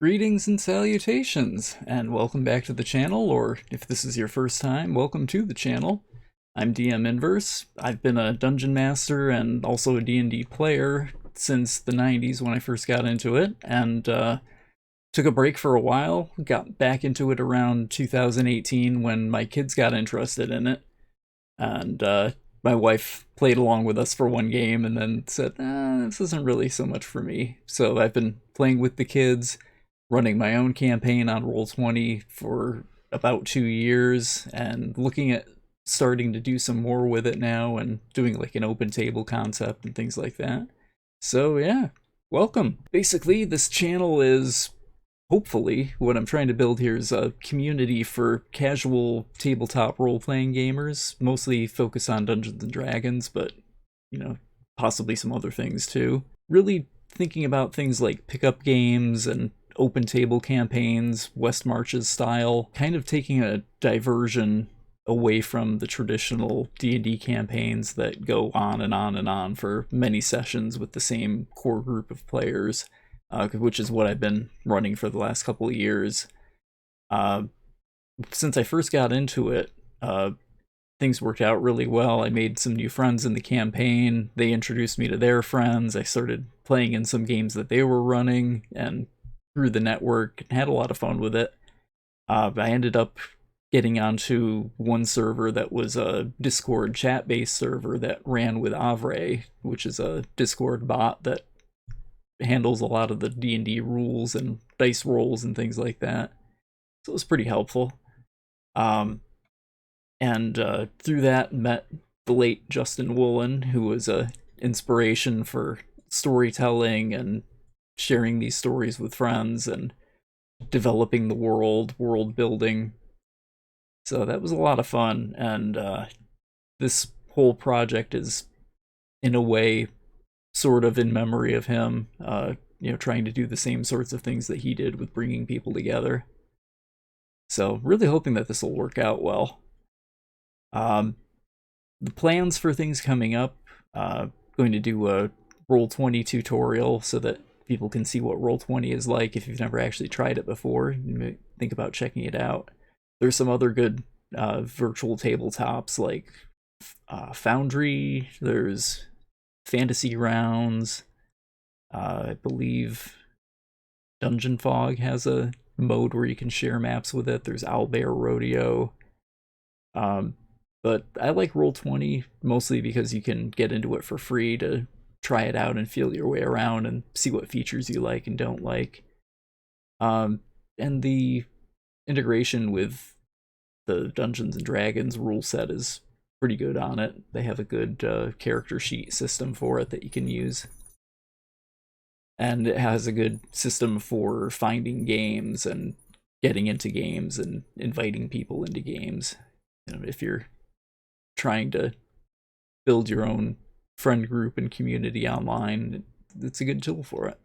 Greetings and salutations, and welcome back to the channel, or if this is your first time, welcome to the channel. I'm DM Inverse. I've been a Dungeon Master and also a D&D player since the 90s when I first got into it, and took a break for a while, got back into it around 2018 when my kids got interested in it, and my wife played along with us for one game and then said, this isn't really so much for me. So I've been playing with the kids, running my own campaign on Roll20 for about 2 years and looking at starting to do some more with it now and doing like an open table concept and things like that. So yeah, welcome. Basically, this channel is hopefully what I'm trying to build here is a community for casual tabletop role-playing gamers, mostly focused on Dungeons and Dragons, but possibly some other things too. Really thinking about things like pickup games and open table campaigns, West Marches style, kind of taking a diversion away from the traditional D&D campaigns that go on and on and on for many sessions with the same core group of players, which is what I've been running for the last couple of years. Since I first got into it, things worked out really well. I made some new friends in the campaign. They introduced me to their friends. I started playing in some games that they were running and through the network and had a lot of fun with it. I ended up getting onto one server that was a Discord chat-based server that ran with Avre, which is a Discord bot that handles a lot of the D&D rules and dice rolls and things like that. So it was pretty helpful. And through that met the late Justin Woolen, who was a inspiration for storytelling and sharing these stories with friends and developing the world building. So that was a lot of fun, and this whole project is in a way sort of in memory of him, trying to do the same sorts of things that he did with bringing people together. So really hoping that this will work out well. The plans for things coming up, going to do a Roll20 tutorial so that people can see what Roll20 is like if you've never actually tried it before. You may think about checking it out. There's some other good virtual tabletops like Foundry, there's Fantasy Rounds, I believe Dungeon Fog has a mode where you can share maps with it. There's Owlbear Rodeo. But I like Roll20 mostly because you can get into it for free to try it out and feel your way around and see what features you like and don't like. And the integration with the Dungeons and Dragons rule set is pretty good on it. They have a good character sheet system for it that you can use. And it has a good system for finding games and getting into games and inviting people into games. If you're trying to build your own friend group and community online, it's a good tool for it.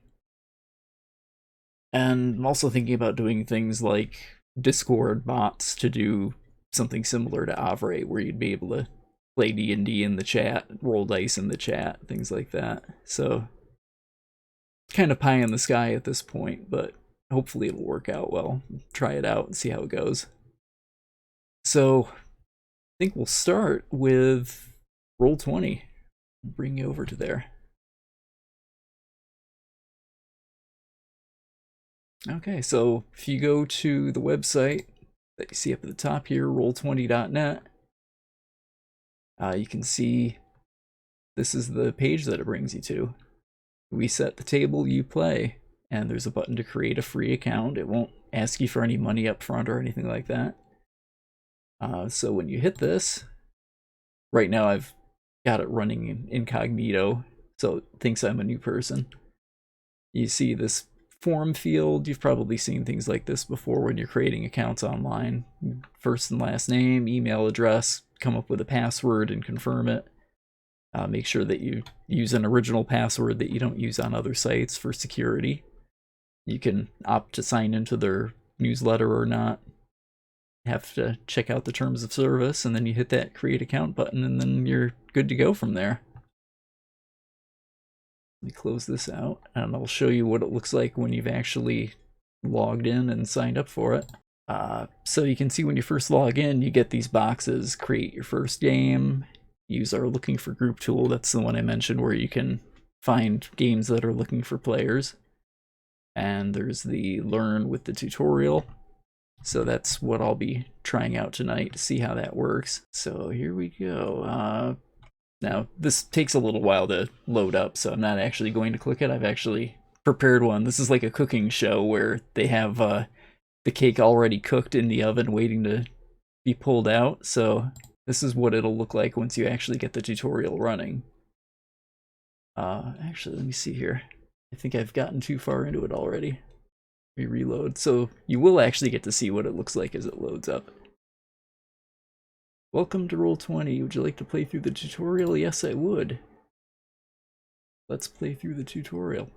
And I'm also thinking about doing things like Discord bots to do something similar to Avre, where you'd be able to play D&D in the chat, roll dice in the chat, things like that. So kind of pie in the sky at this point, but hopefully it'll work out well. Try it out and see how it goes. So I think we'll start with Roll20. Bring you over to there. Okay, so if you go to the website that you see up at the top here, roll20.net, you can see this is the page that it brings you to. We set the table, you play, and there's a button to create a free account. It won't ask you for any money up front or anything like that. So when you hit this, right now I've got it running incognito, so it thinks I'm a new person. You see this form field. You've probably seen things like this before when you're creating accounts online. First and last name, email address, come up with a password and confirm it. Make sure that you use an original password that you don't use on other sites for security. You can opt to sign into their newsletter or not. Have to check out the terms of service, and then you hit that create account button, and then you're good to go from there. Let me close this out, and I'll show you what it looks like when you've actually logged in and signed up for it. So you can see when you first log in, you get these boxes: create your first game, use our looking for group tool. That's the one I mentioned where you can find games that are looking for players. And there's the learn with the tutorial. So that's what I'll be trying out tonight to see how that works. So here we go. Now this takes a little while to load up, so I'm not actually going to click it. I've actually prepared one. This is like a cooking show where they have the cake already cooked in the oven waiting to be pulled out. So this is what it'll look like once you actually get the tutorial running. Actually, let me see here. I think I've gotten too far into it already. We reload. So you will actually get to see what it looks like as it loads up. Welcome to Roll20. Would you like to play through the tutorial? Yes, I would. Let's play through the tutorial.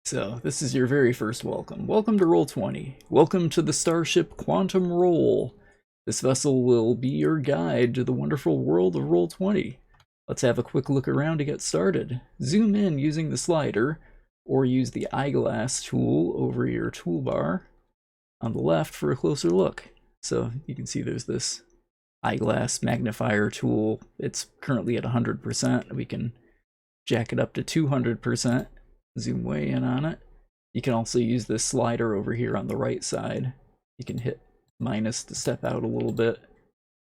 So, this is your very first welcome. Welcome to Roll20. Welcome to the starship Quantum Roll. This vessel will be your guide to the wonderful world of Roll20. Let's have a quick look around to get started. Zoom in using the slider, or use the eyeglass tool over your toolbar on the left for a closer look. So you can see there's this eyeglass magnifier tool. It's currently at 100%. We can jack it up to 200%, zoom way in on it. You can also use this slider over here on the right side. You can hit minus to step out a little bit.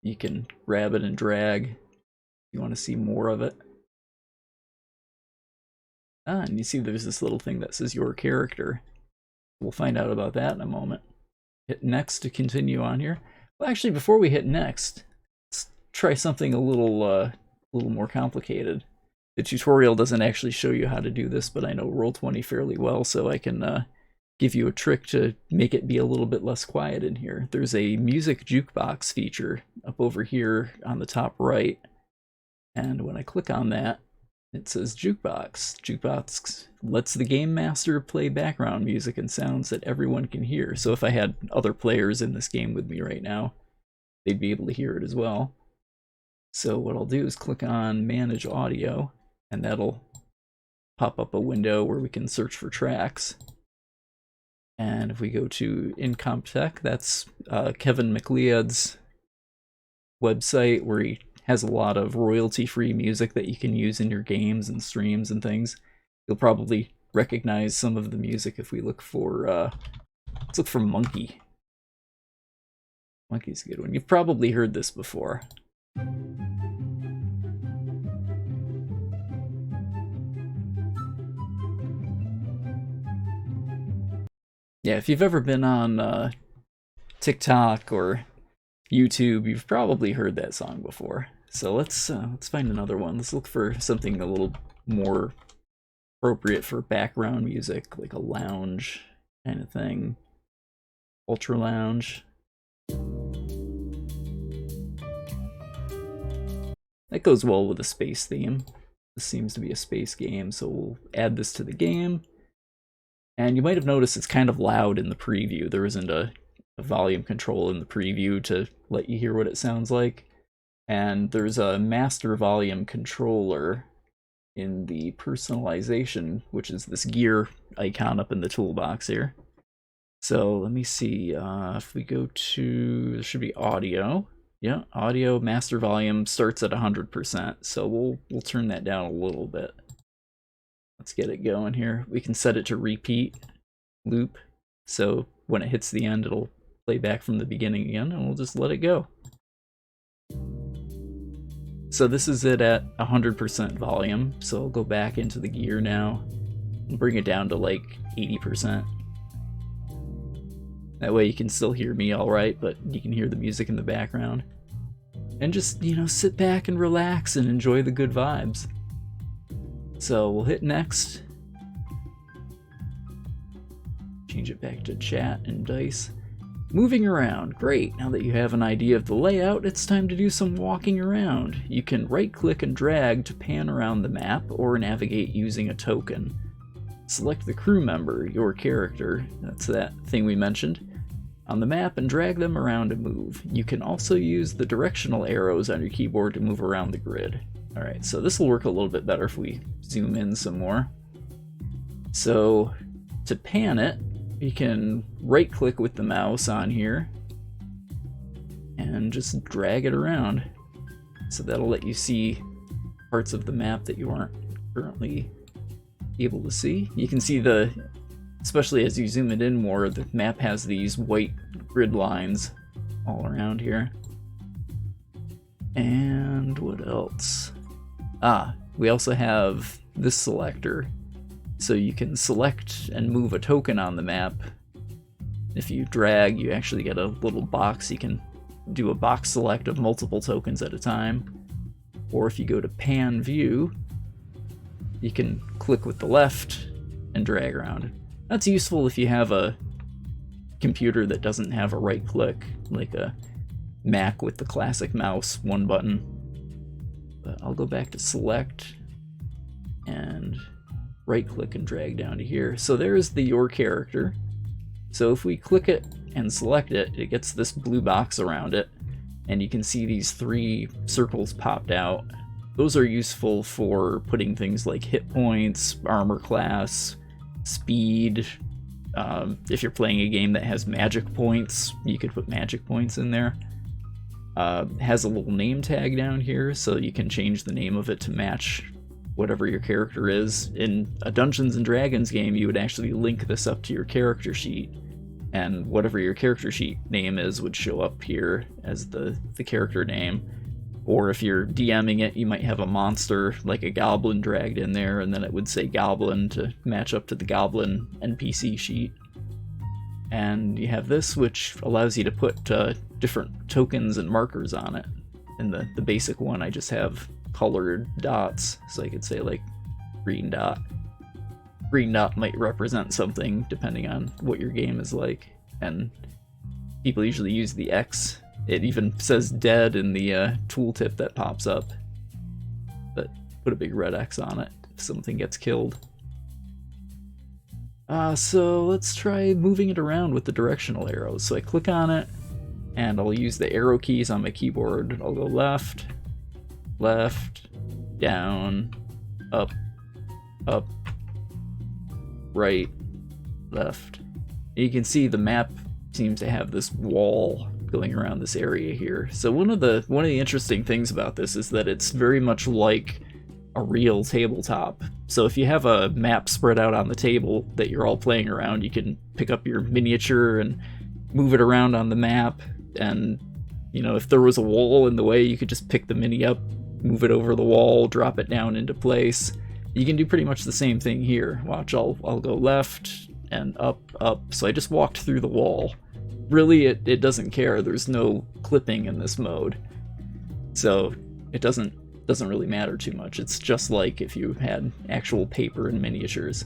You can grab it and drag. You want to see more of it. And you see there's this little thing that says your character. We'll find out about that in a moment. Hit next to continue on here. Well, actually, before we hit next, let's try something a little more complicated. The tutorial doesn't actually show you how to do this, but I know Roll20 fairly well, so I can give you a trick to make it be a little bit less quiet in here. There's a music jukebox feature up over here on the top right. And when I click on that, it says jukebox. Jukebox lets the game master play background music and sounds that everyone can hear. So if I had other players in this game with me right now, they'd be able to hear it as well. So what I'll do is click on manage audio, and that'll pop up a window where we can search for tracks. And if we go to Incompetech, that's Kevin MacLeod's website where he has a lot of royalty-free music that you can use in your games and streams and things. You'll probably recognize some of the music if we look for, let's look for Monkey. Monkey's a good one. You've probably heard this before. Yeah, if you've ever been on TikTok or YouTube, you've probably heard that song before. So let's find another one. Let's look for something a little more appropriate for background music, like a lounge kind of thing. Ultra lounge. That goes well with a space theme. This seems to be a space game, so we'll add this to the game. And you might have noticed it's kind of loud in the preview. There isn't a volume control in the preview to let you hear what it sounds like. And there's a master volume controller in the personalization, which is this gear icon up in the toolbox here. So let me see, if we go to, there should be audio. Yeah, audio master volume starts at 100%, so we'll turn that down a little bit. Let's get it going here. We can set it to repeat loop, so when it hits the end, it'll play back from the beginning again, and we'll just let it go. So this is it at 100% volume, so I'll go back into the gear now and bring it down to like 80%. That way you can still hear me all right, but you can hear the music in the background. And just, you know, sit back and relax and enjoy the good vibes. So we'll hit next. Change it back to chat and dice. Moving around, great. Now that you have an idea of the layout, it's time to do some walking around. You can right-click and drag to pan around the map or navigate using a token. Select the crew member, your character, that's that thing we mentioned, on the map and drag them around to move. You can also use the directional arrows on your keyboard to move around the grid. Alright, so this will work a little bit better if we zoom in some more. So to pan it, you can right click with the mouse on here and just drag it around. So that'll let you see parts of the map that you aren't currently able to see. You can see especially as you zoom it in more, the map has these white grid lines all around here. And what else? We also have this selector. So you can select and move a token on the map. If you drag, you actually get a little box. You can do a box select of multiple tokens at a time. Or if you go to pan view, you can click with the left and drag around. That's useful if you have a computer that doesn't have a right click, like a Mac with the classic mouse, one button. But I'll go back to select and right click and drag down to here. So there's your character. So if we click it and select it, it gets this blue box around it, and you can see these 3 circles popped out. Those are useful for putting things like hit points, armor class, speed. If you're playing a game that has magic points, you could put magic points in there. Has a little name tag down here, so you can change the name of it to match whatever your character is. In a Dungeons and Dragons game, you would actually link this up to your character sheet, and whatever your character sheet name is would show up here as the character name. Or if you're DMing it, you might have a monster like a goblin dragged in there, and then it would say goblin to match up to the goblin NPC sheet. And you have this, which allows you to put different tokens and markers on it. In the basic one, I just have colored dots, so I could say like green dot. Green dot might represent something depending on what your game is like, and people usually use the X. It even says dead in the tooltip that pops up, but put a big red X on it if something gets killed. So let's try moving it around with the directional arrows. So I click on it, and I'll use the arrow keys on my keyboard. I'll go left, left, down, up, up, right, left. You can see the map seems to have this wall going around this area here. So one of the interesting things about this is that it's very much like a real tabletop. So if you have a map spread out on the table that you're all playing around, you can pick up your miniature and move it around on the map. And, you know, if there was a wall in the way, you could just pick the mini up, move it over the wall, drop it down into place. You can do pretty much the same thing here. Watch, I'll go left and up, up. So I just walked through the wall. Really, it doesn't care. There's no clipping in this mode. So it doesn't really matter too much. It's just like if you had actual paper and miniatures.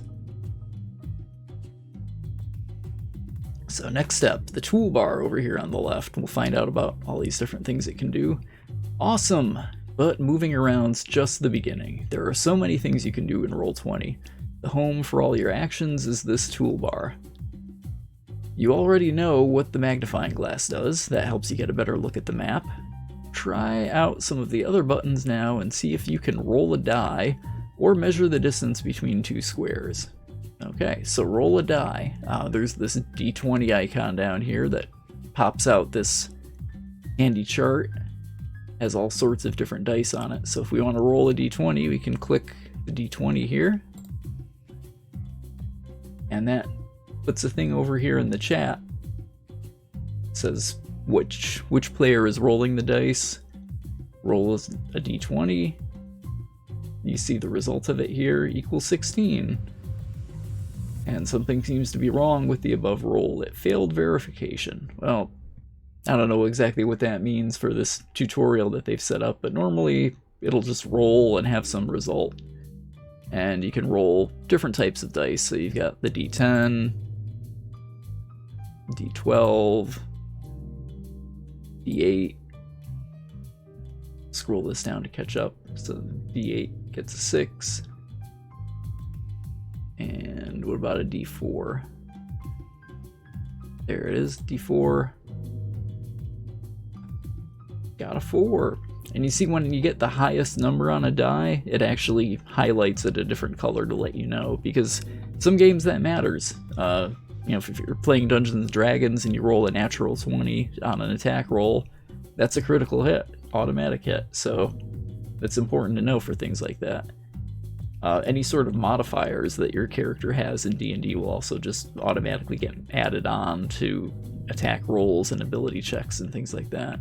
So next step, the toolbar over here on the left. We'll find out about all these different things it can do. Awesome! But moving around's just the beginning. There are so many things you can do in Roll20. The home for all your actions is this toolbar. You already know what the magnifying glass does. That helps you get a better look at the map. Try out some of the other buttons now and see if you can roll a die or measure the distance between 2 squares. Okay, so roll a die. There's this D20 icon down here that pops out this handy chart. Has all sorts of different dice on it. So if we want to roll a D20, we can click the D20 here. And that puts a thing over here in the chat. It says which player is rolling the dice. Roll a D20. You see the result of it here, equals 16. And something seems to be wrong with the above roll. It failed verification. Well, I don't know exactly what that means for this tutorial that they've set up, but normally it'll just roll and have some result. And you can roll different types of dice. So you've got the D10, D12, D8. Scroll this down to catch up. So D8 gets a 6. And what about a D4? There it is, D4. Got a 4. And you see when you get the highest number on a die, it actually highlights it a different color to let you know, because some games that matters. You know, if you're playing Dungeons & Dragons and you roll a natural 20 on an attack roll, that's a critical hit, automatic hit, so it's important to know for things like that. Any sort of modifiers that your character has in D&D will also just automatically get added on to attack rolls and ability checks and things like that.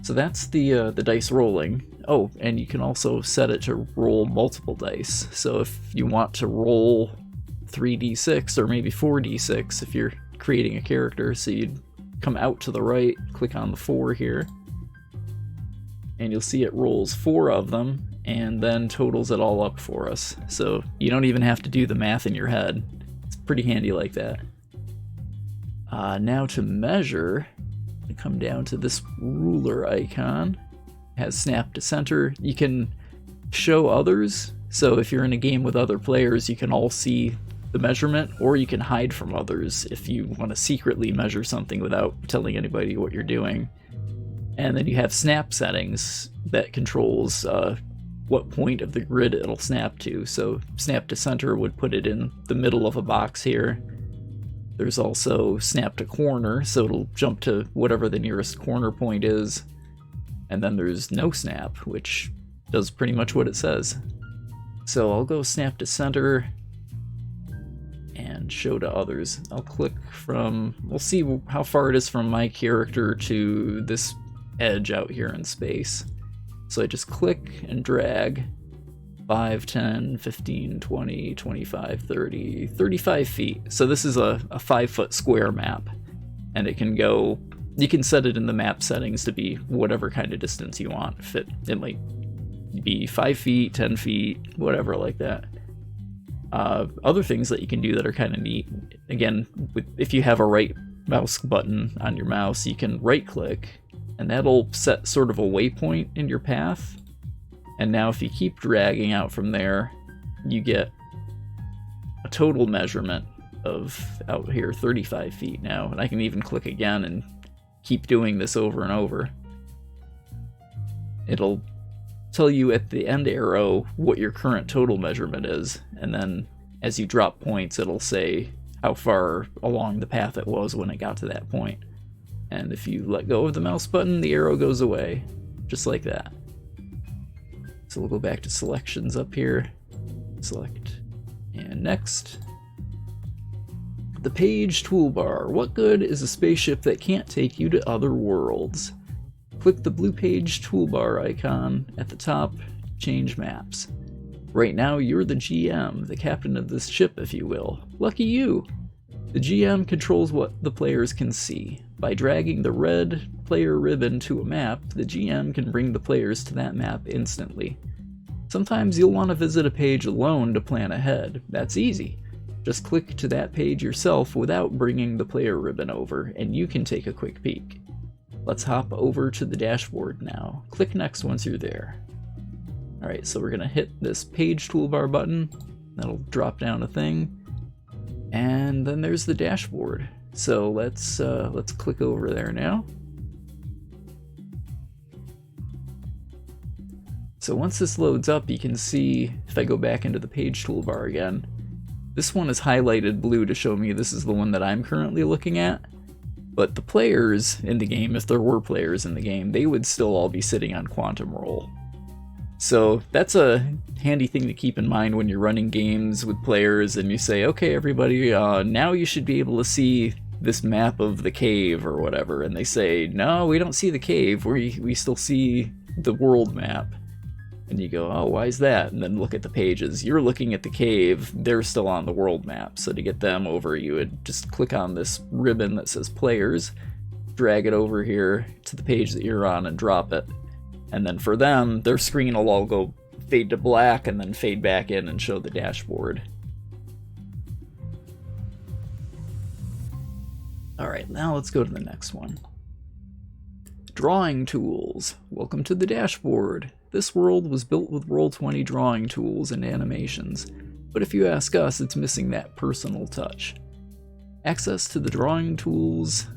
So that's the dice rolling. Oh, and you can also set it to roll multiple dice. So if you want to roll 3d6 or maybe 4d6 if you're creating a character, so you'd come out to the right, click on the 4 here, and you'll see it rolls 4 of them and then totals it all up for us. So you don't even have to do the math in your head. It's pretty handy like that. Now to measure, I come down to this ruler icon. It has snap to center. You can show others, so if you're in a game with other players, you can all see the measurement, or you can hide from others if you want to secretly measure something without telling anybody what you're doing. And then you have snap settings that controls what point of the grid it'll snap to. So snap to center would put it in the middle of a box here. There's also snap to corner, so it'll jump to whatever the nearest corner point is. And then there's no snap, which does pretty much what it says. So I'll go snap to center and show to others. I'll click from, we'll see how far it is from my character to this edge out here in space. So I just click and drag 5, 10, 15, 20, 25, 30, 35 feet. So this is a 5-foot square map, and it can go, you can set it in the map settings to be whatever kind of distance you want. If it might be 5 feet, 10 feet, whatever like that. Other things that you can do that are kind of neat, again, if you have a right mouse button on your mouse, you can right click, and that'll set sort of a waypoint in your path. And now if you keep dragging out from there, you get a total measurement of, out here, 35 feet now. And I can even click again and keep doing this over and over. It'll tell you at the end arrow what your current total measurement is, and then as you drop points, it'll say how far along the path it was when it got to that point. And if you let go of the mouse button, the arrow goes away, just like that. So we'll go back to selections up here, select, and next. The page toolbar. What good is a spaceship that can't take you to other worlds? Click the blue page toolbar icon at the top, change maps. Right now you're the GM, the captain of this ship if you will. Lucky you! The GM controls what the players can see. By dragging the red player ribbon to a map, the GM can bring the players to that map instantly. Sometimes you'll want to visit a page alone to plan ahead. That's easy. Just click to that page yourself without bringing the player ribbon over, and you can take a quick peek. Let's hop over to the dashboard now. Click next once you're there. Alright, so we're going to hit this page toolbar button. That'll drop down a thing. And then there's the dashboard. So let's click over there now. So once this loads up, you can see, if I go back into the page toolbar again, this one is highlighted blue to show me this is the one that I'm currently looking at. But the players in the game, if there were players in the game, they would still all be sitting on Quantum Roll. So that's a handy thing to keep in mind when you're running games with players and you say, okay everybody, now you should be able to see this map of the cave or whatever, and they say, no, we don't see the cave, we still see the world map. And you go, oh, why is that? And then look at the pages. You're looking at the cave, they're still on the world map. So to get them over, you would just click on this ribbon that says players, drag it over here to the page that you're on and drop it. And then for them, their screen will all go fade to black and then fade back in and show the dashboard. Alright, now let's go to the next one. Drawing tools. Welcome to the dashboard. This world was built with Roll20 drawing tools and animations, but if you ask us, it's missing that personal touch. Access to the drawing tools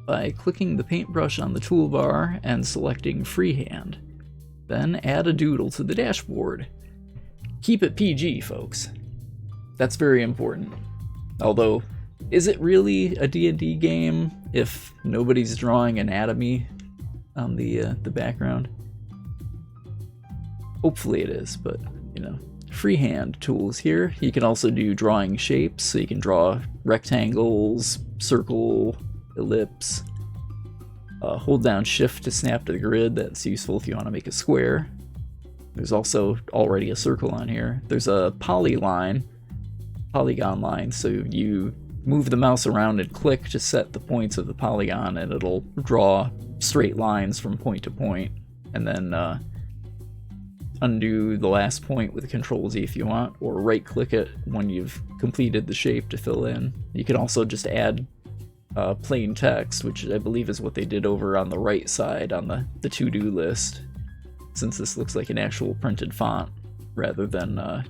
by clicking the paintbrush on the toolbar and selecting freehand. Then add a doodle to the dashboard. Keep it PG, folks. That's very important. Although, is it really a D&D game if nobody's drawing anatomy on the background? Hopefully it is, but, you know. Freehand tools here. You can also do drawing shapes, so you can draw rectangles, circle, ellipse. Hold down shift to snap to the grid. That's useful if you want to make a square. There's also already a circle on here. There's a polygon line, so you move the mouse around and click to set the points of the polygon, and it'll draw straight lines from point to point, and then undo the last point with Control-Z if you want, or right-click it when you've completed the shape to fill in. You can also just add plain text, which I believe is what they did over on the right side on the to-do list, since this looks like an actual printed font rather than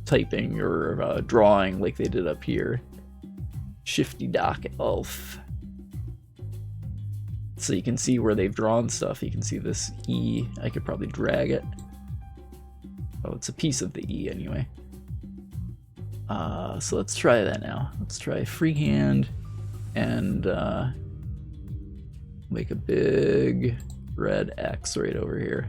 typing or drawing like they did up here. Shifty Dock Elf. So you can see where they've drawn stuff. You can see this E. I could probably drag it. Oh, it's a piece of the E anyway. So let's try that now. Let's try freehand and make a big red X right over here.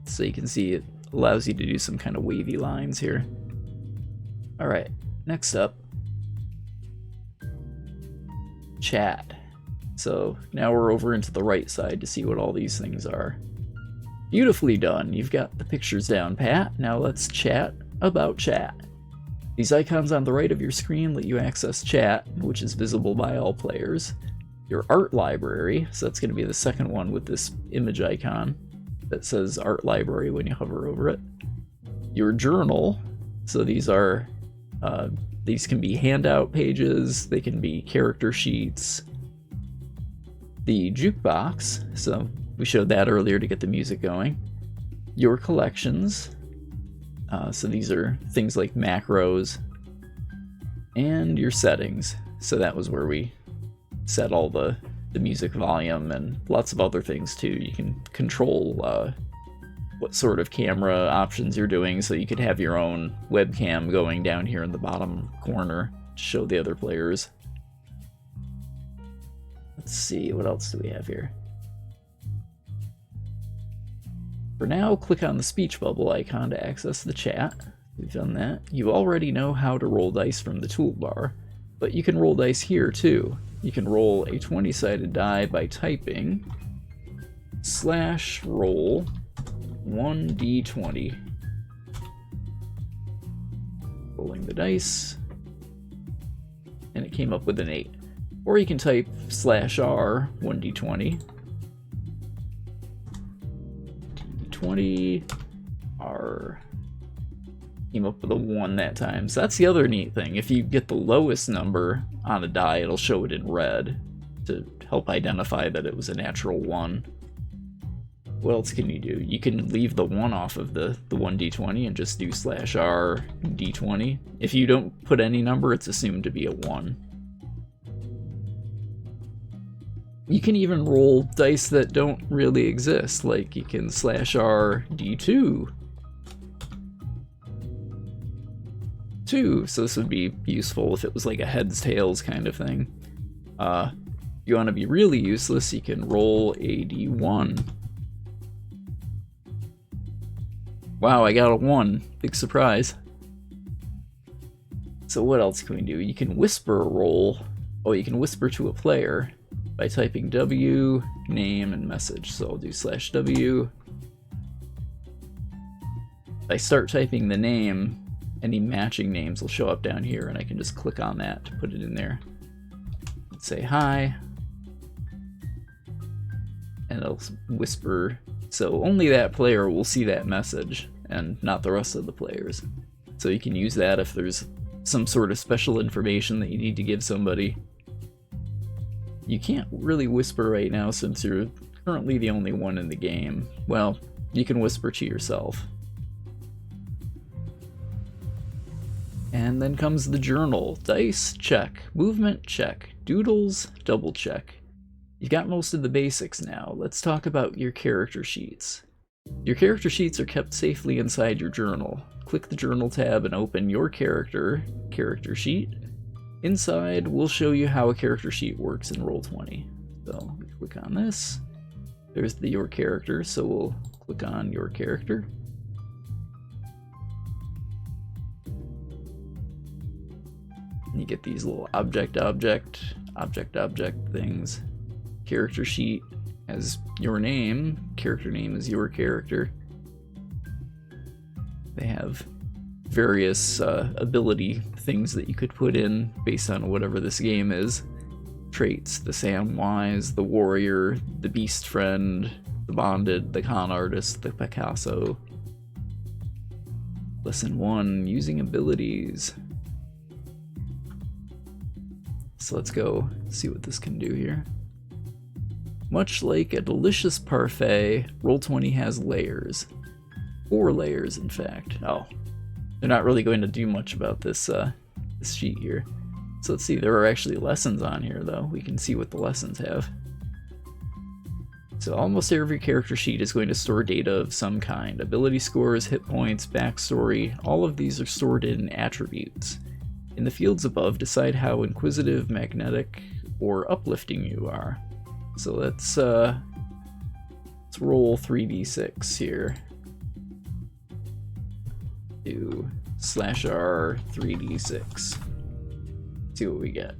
So you can see it allows you to do some kind of wavy lines here. All right, next up, chat. So now we're over into the right side to see what all these things are. Beautifully done. You've got the pictures down pat. Now let's chat about chat. These icons on the right of your screen let you access chat, which is visible by all players. Your art library, so that's going to be the second one with this image icon that says art library when you hover over it. Your journal, so these are these can be handout pages, they can be character sheets. The jukebox, so we showed that earlier to get the music going. Your collections, so these are things like macros. And your settings, so that was where we set all the music volume and lots of other things too. You can control what sort of camera options you're doing, so you could have your own webcam going down here in the bottom corner to show the other players. Let's see, what else do we have here? For now, click on the speech bubble icon to access the chat. We've done that. You already know how to roll dice from the toolbar, but you can roll dice here too. You can roll a 20-sided die by typing /roll 1d20. Rolling the dice, and it came up with an 8. Or you can type /r 1d20. d20 r. Came up with a 1 that time. So that's the other neat thing. If you get the lowest number on a die, it'll show it in red to help identify that it was a natural 1. What else can you do? You can leave the 1 off of the 1d20 and just do /r d20. If you don't put any number, it's assumed to be a 1. You can even roll dice that don't really exist, like you can /r d2. 2, so this would be useful if it was like a heads tails kind of thing. If you want to be really useless, you can roll a d1. Wow, I got a 1. Big surprise. So what else can we do? You can whisper a roll. Oh, you can whisper to a player by typing W, name, and message. So I'll do /W. If I start typing the name, any matching names will show up down here, and I can just click on that to put it in there. Say hi, and it'll whisper, so only that player will see that message, and not the rest of the players. So you can use that if there's some sort of special information that you need to give somebody. You can't really whisper right now since you're currently the only one in the game. Well, you can whisper to yourself. And then comes the journal. Dice, check. Movement, check. Doodles, double check. You've got most of the basics now. Let's talk about your character sheets. Your character sheets are kept safely inside your journal. Click the journal tab and open your character sheet. Inside, we'll show you how a character sheet works in Roll20. So we click on this. There's the your character, so we'll click on your character. And you get these little object things. Character sheet has your name. Character name is your character. They have various ability things that you could put in based on whatever this game is. Traits, the Samwise, the Warrior, the Beast Friend, the Bonded, the Con Artist, the Picasso. Lesson 1, using abilities. So let's go see what this can do here. Much like a delicious parfait, Roll20 has layers. 4 layers, in fact. Oh, they're not really going to do much about this this sheet here. So let's see, there are actually lessons on here, though. We can see what the lessons have. So almost every character sheet is going to store data of some kind. Ability scores, hit points, backstory, all of these are stored in attributes. In the fields above, decide how inquisitive, magnetic, or uplifting you are. So let's roll 3d6 here. Do /r 3d6. See what we get.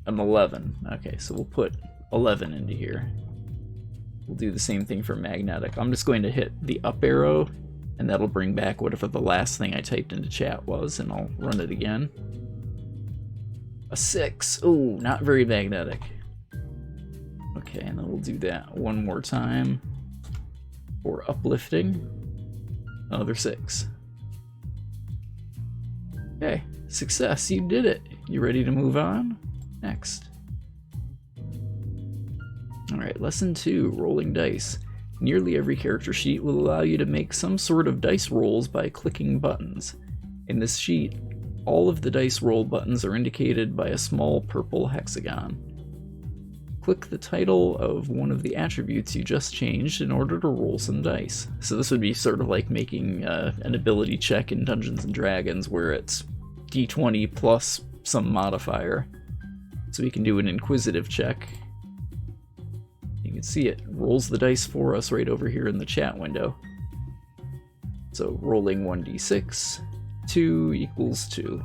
An 11. Okay, so we'll put 11 into here. We'll do the same thing for magnetic. I'm just going to hit the up arrow, and that'll bring back whatever the last thing I typed into chat was, and I'll run it again. A 6. Oh, not very magnetic. Okay, and then we'll do that one more time for uplifting. Another 6. Okay, success, you did it. You ready to move on? Next. Alright, lesson 2, rolling dice. Nearly every character sheet will allow you to make some sort of dice rolls by clicking buttons. In this sheet, all of the dice roll buttons are indicated by a small purple hexagon. Click the title of one of the attributes you just changed in order to roll some dice. So this would be sort of like making an ability check in Dungeons and Dragons where it's d20 plus some modifier. So we can do an inquisitive check. You can see it rolls the dice for us right over here in the chat window. So rolling 1d6, 2 equals 2.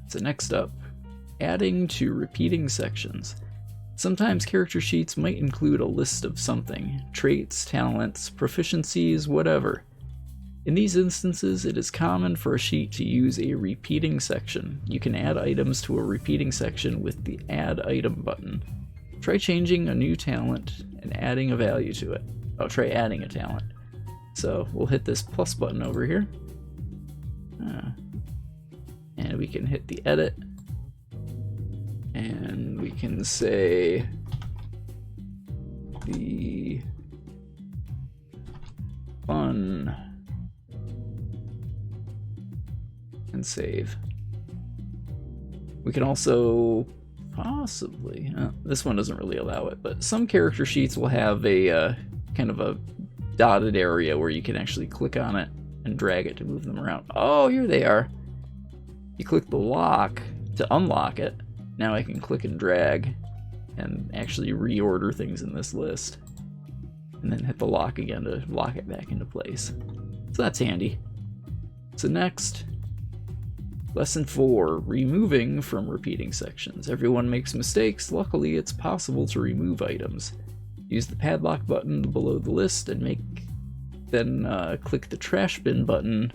So next up, adding to repeating sections. Sometimes character sheets might include a list of something, traits, talents, proficiencies, whatever. In these instances, it is common for a sheet to use a repeating section. You can add items to a repeating section with the Add Item button. Try changing a new talent and adding a value to it. Oh, try adding a talent. So we'll hit this plus button over here. And we can hit the edit. And we can say the fun and save. We can also possibly, this one doesn't really allow it, but some character sheets will have a kind of a dotted area where you can actually click on it and drag it to move them around. Oh, here they are. You click the lock to unlock it. Now I can click and drag and actually reorder things in this list. And then hit the lock again to lock it back into place. So that's handy. So next, lesson 4, removing from repeating sections. Everyone makes mistakes. Luckily, it's possible to remove items. Use the padlock button below the list and then click the trash bin button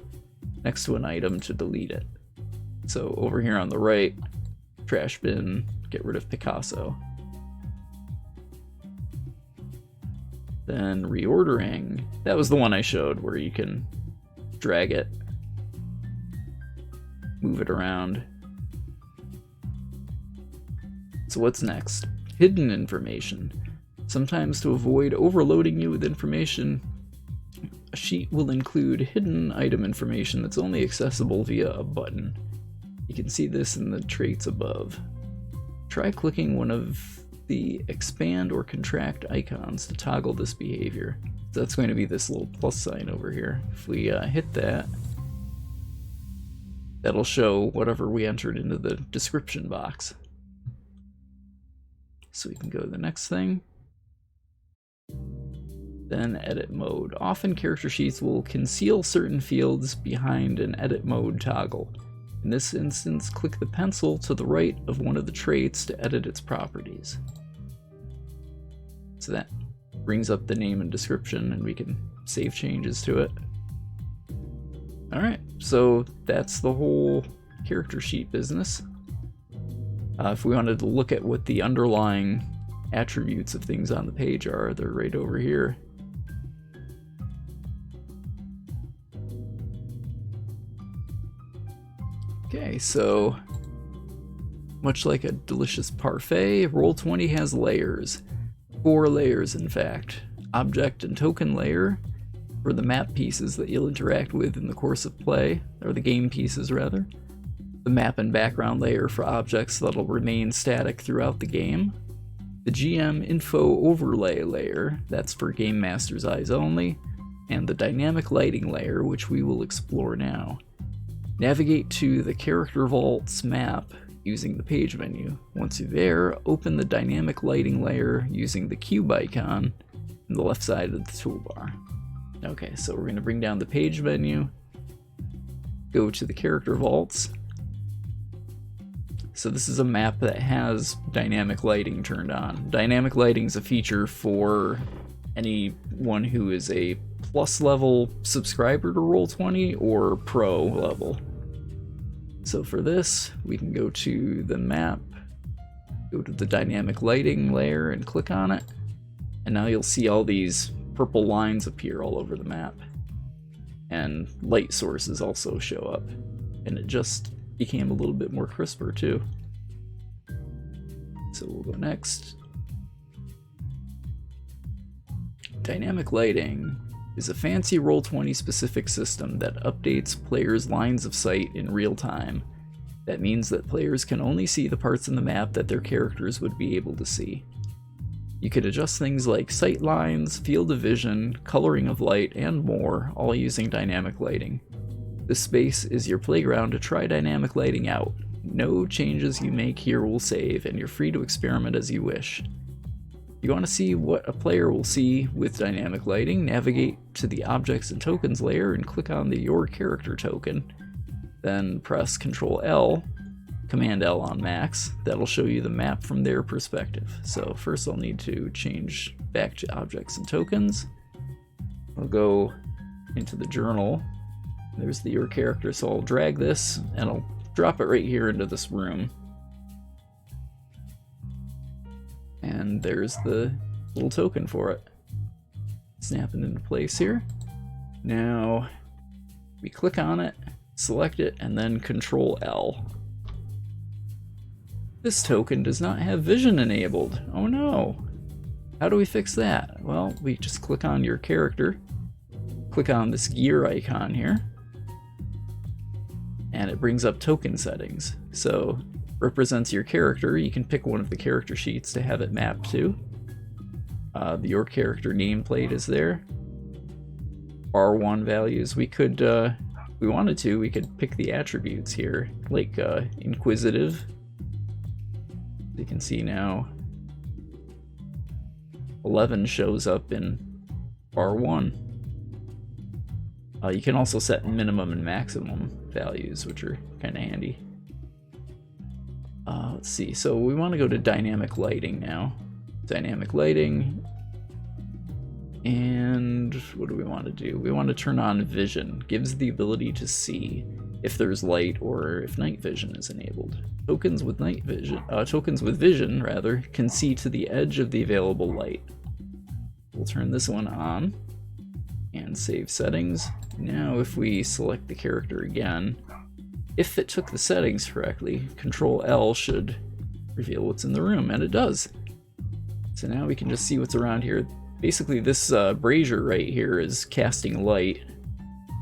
next to an item to delete it. So over here on the right, trash bin, get rid of Picasso. Then reordering, that was the one I showed where you can drag it, move it around. So what's next? Hidden information. Sometimes to avoid overloading you with information, A sheet will include hidden item information that's only accessible via a button. You can see this in the traits above. Try clicking one of the expand or contract icons to toggle this behavior. So that's going to be this little plus sign over here. If we hit that, that'll show whatever we entered into the description box. So we can go to the next thing. Then edit mode. Often character sheets will conceal certain fields behind an edit mode toggle. In this instance, click the pencil to the right of one of the traits to edit its properties. So that brings up the name and description, and we can save changes to it. Alright, so that's the whole character sheet business. If we wanted to look at what the underlying attributes of things on the page are, they're right over here. Okay, so much like a delicious parfait, Roll20 has layers. 4 layers, in fact. Object and token layer for the map pieces that you'll interact with in the course of play, or the game pieces rather. The map and background layer for objects that'll remain static throughout the game. The GM info overlay layer, that's for Game Master's eyes only. And the dynamic lighting layer, which we will explore now. Navigate to the Character Vaults map using the page menu. Once you're there, open the dynamic lighting layer using the cube icon on the left side of the toolbar. Okay, so we're going to bring down the page menu, go to the Character Vaults. So this is a map that has dynamic lighting turned on. Dynamic lighting is a feature for anyone who is a plus level subscriber to Roll20 or pro level. So for this, we can go to the map, go to the dynamic lighting layer and click on it. And now you'll see all these purple lines appear all over the map. And light sources also show up. And it just became a little bit more crisper too. So we'll go next. Dynamic lighting is a fancy Roll20 specific system that updates players' lines of sight in real time. That means that players can only see the parts in the map that their characters would be able to see. You can adjust things like sight lines, field of vision, coloring of light, and more, all using dynamic lighting. This space is your playground to try dynamic lighting out. No changes you make here will save, and you're free to experiment as you wish. If you want to see what a player will see with dynamic lighting, navigate to the Objects and Tokens layer and click on the Your Character token. Then press Ctrl L, Command L on Macs. That'll show you the map from their perspective. So first I'll need to change back to Objects and Tokens. I'll go into the journal. There's the Your Character, so I'll drag this and I'll drop it right here into this room. And there's the little token for it. Snap it into place here. Now we click on it, select it, and then Control L. This token does not have vision enabled. Oh no. How do we fix that? Well, we just click on your character, click on this gear icon here, and it brings up token settings. So represents your character. You can pick one of the character sheets to have it mapped to. Your character nameplate is there. R1 values. We could, if we wanted to, we could pick the attributes here, like inquisitive. You can see now 11 shows up in R1. You can also set minimum and maximum values, which are kind of handy. Let's see, so we want to go to dynamic lighting now. Dynamic lighting, and what do we want to do? We want to turn on vision. Gives the ability to see if there's light or if night vision is enabled. Tokens with vision rather, can see to the edge of the available light. We'll turn this one on and save settings. Now if we select the character again, if it took the settings correctly, Control L should reveal what's in the room, and it does. So now we can just see what's around here. basically this brazier right here is casting light,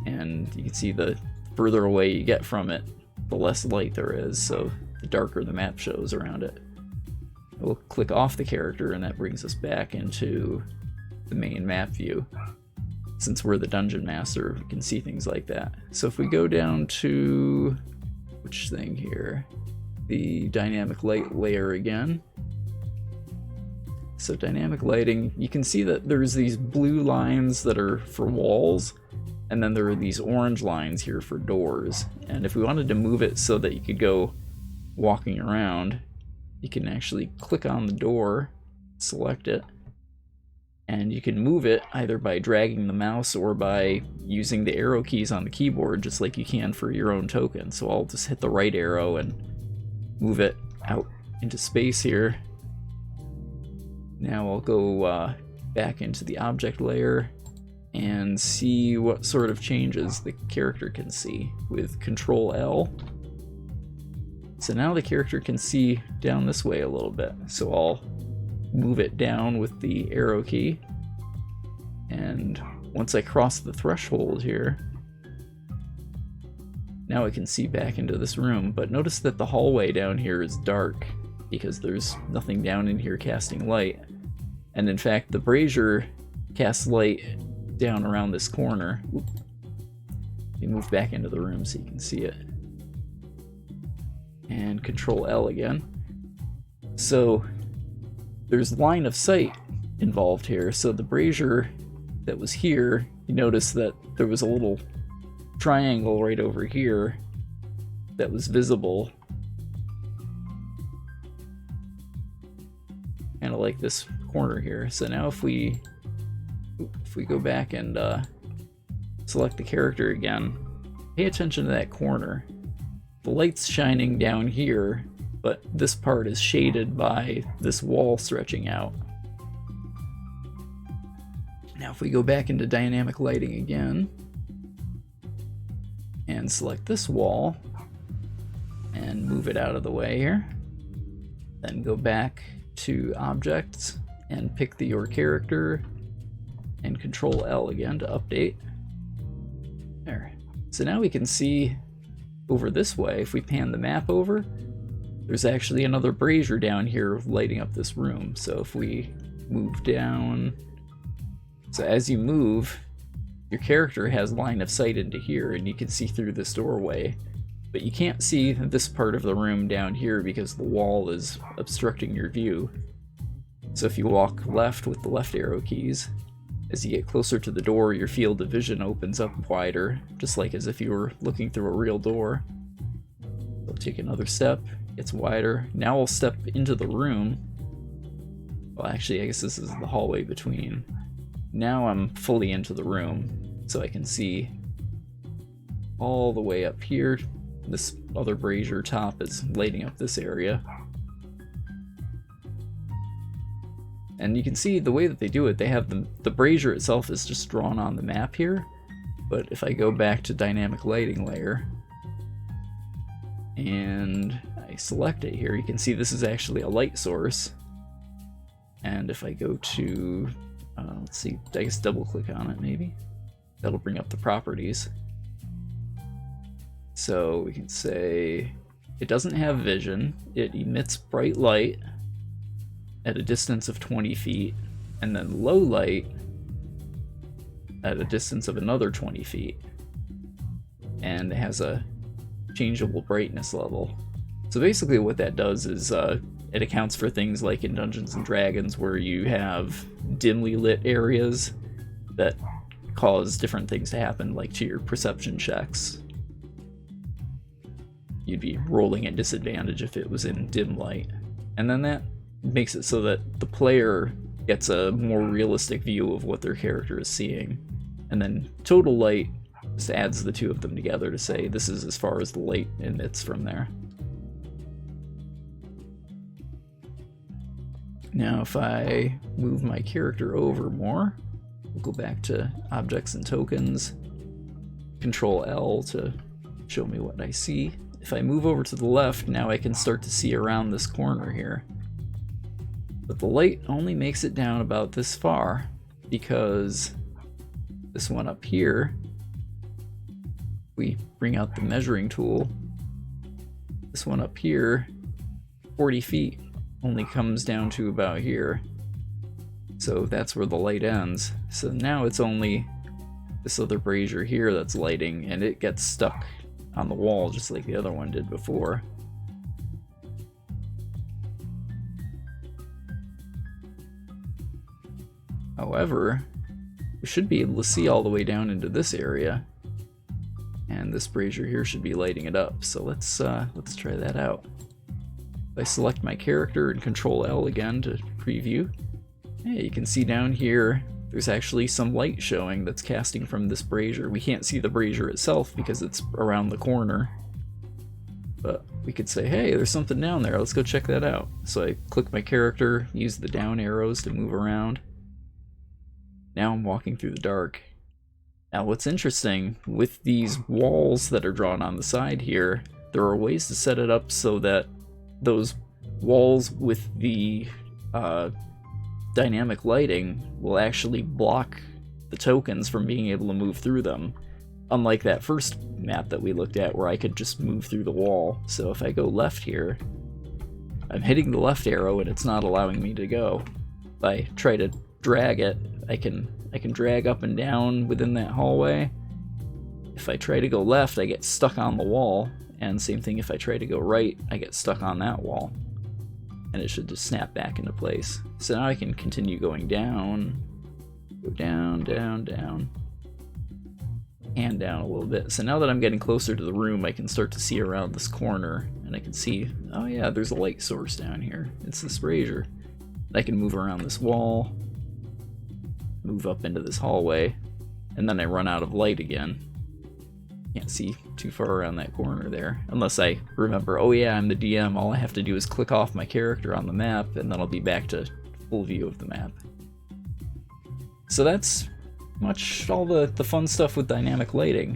and you can see the further away you get from it, the less light there is, so the darker the map shows around it. We'll click off the character, and that brings us back into the main map view. Since we're the dungeon master, we can see things like that. So if we go down to, which thing here? The dynamic light layer again. So dynamic lighting, you can see that there's these blue lines that are for walls, and then there are these orange lines here for doors. And if we wanted to move it so that you could go walking around, you can actually click on the door, select it, and you can move it either by dragging the mouse or by using the arrow keys on the keyboard, just like you can for your own token. So I'll just hit the right arrow and move it out into space here. Now I'll go back into the object layer and see what sort of changes the character can see with Control L. So now the character can see down this way a little bit. So I'll move it down with the arrow key, and once I cross the threshold here, now I can see back into this room. But notice that the hallway down here is dark because there's nothing down in here casting light. And in fact, the brazier casts light down around this corner. Oop. You move back into the room so you can see it. And Control L again. So there's line of sight involved here. So the brazier that was here, you notice that there was a little triangle right over here that was visible. Kind of like this corner here. So now if we go back and select the character again, pay attention to that corner. The light's shining down here, but this part is shaded by this wall stretching out. Now if we go back into dynamic lighting again and select this wall and move it out of the way here, then go back to objects and pick your character and Control L again to update. There. So now we can see over this way. If we pan the map over, there's actually another brazier down here lighting up this room. So if we move down, so as you move, your character has line of sight into here, and you can see through this doorway, but you can't see this part of the room down here because the wall is obstructing your view. So if you walk left with the left arrow keys, as you get closer to the door, your field of vision opens up wider, just like as if you were looking through a real door. I'll take another step, it's wider. Now I'll step into the room. Well, actually, I guess this is the hallway between. Now I'm fully into the room, so I can see all the way up here. This other brazier top is lighting up this area. And you can see the way that they do it, they have the brazier itself is just drawn on the map here. But if I go back to dynamic lighting layer and I select it here, you can see this is actually a light source. And if I go to, let's see, I guess double click on it maybe. That'll bring up the properties. So we can say it doesn't have vision, it emits bright light at a distance of 20 feet, and then low light at a distance of another 20 feet. And it has a changeable brightness level. So basically what that does is it accounts for things like in Dungeons and Dragons where you have dimly lit areas that cause different things to happen, like to your perception checks. You'd be rolling at disadvantage if it was in dim light. And then that makes it so that the player gets a more realistic view of what their character is seeing. And then total light just adds the two of them together to say this is as far as the light emits from there. Now if I move my character over more, we'll go back to objects and tokens, Control L to show me what I see. If I move over to the left, now I can start to see around this corner here. But the light only makes it down about this far. because this one up here, we bring out the measuring tool, this one up here, 40 feet, only comes down to about here. So that's where the light ends. So now it's only this other brazier here that's lighting, and it gets stuck on the wall just like the other one did before. However, we should be able to see all the way down into this area, and this brazier here should be lighting it up. So let's try that out. If I select my character and Control L again to preview, yeah, you can see down here there's actually some light showing that's casting from this brazier. We can't see the brazier itself because it's around the corner, but we could say, hey, there's something down there, let's go check that out. So I click my character, use the down arrows to move around. Now I'm walking through the dark. Now what's interesting, with these walls that are drawn on the side here, there are ways to set it up so that those walls with the dynamic lighting will actually block the tokens from being able to move through them. Unlike that first map that we looked at where I could just move through the wall. So if I go left here, I'm hitting the left arrow and it's not allowing me to go. If I try to drag it, I can drag up and down within that hallway. If I try to go left, I get stuck on the wall, and same thing if I try to go right, I get stuck on that wall. And it should just snap back into place. So now I can continue going down, go down, down, down, and down a little bit. So now that I'm getting closer to the room, I can start to see around this corner, and I can see, oh yeah, there's a light source down here. It's this brazier. I can move around this wall, move up into this hallway, and then I run out of light again. Can't see too far around that corner there, unless I remember, oh yeah, I'm the DM, all I have to do is click off my character on the map, and then I'll be back to full view of the map. So that's much all the fun stuff with dynamic lighting.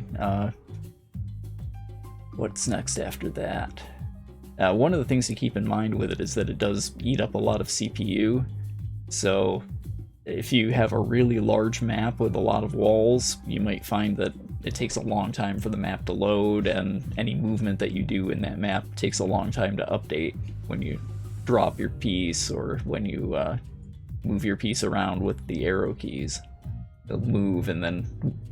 What's next after that? One of the things to keep in mind with it is that it does eat up a lot of CPU, so if you have a really large map with a lot of walls, you might find that it takes a long time for the map to load, and any movement that you do in that map takes a long time to update when you drop your piece or when you move your piece around with the arrow keys. They'll move and then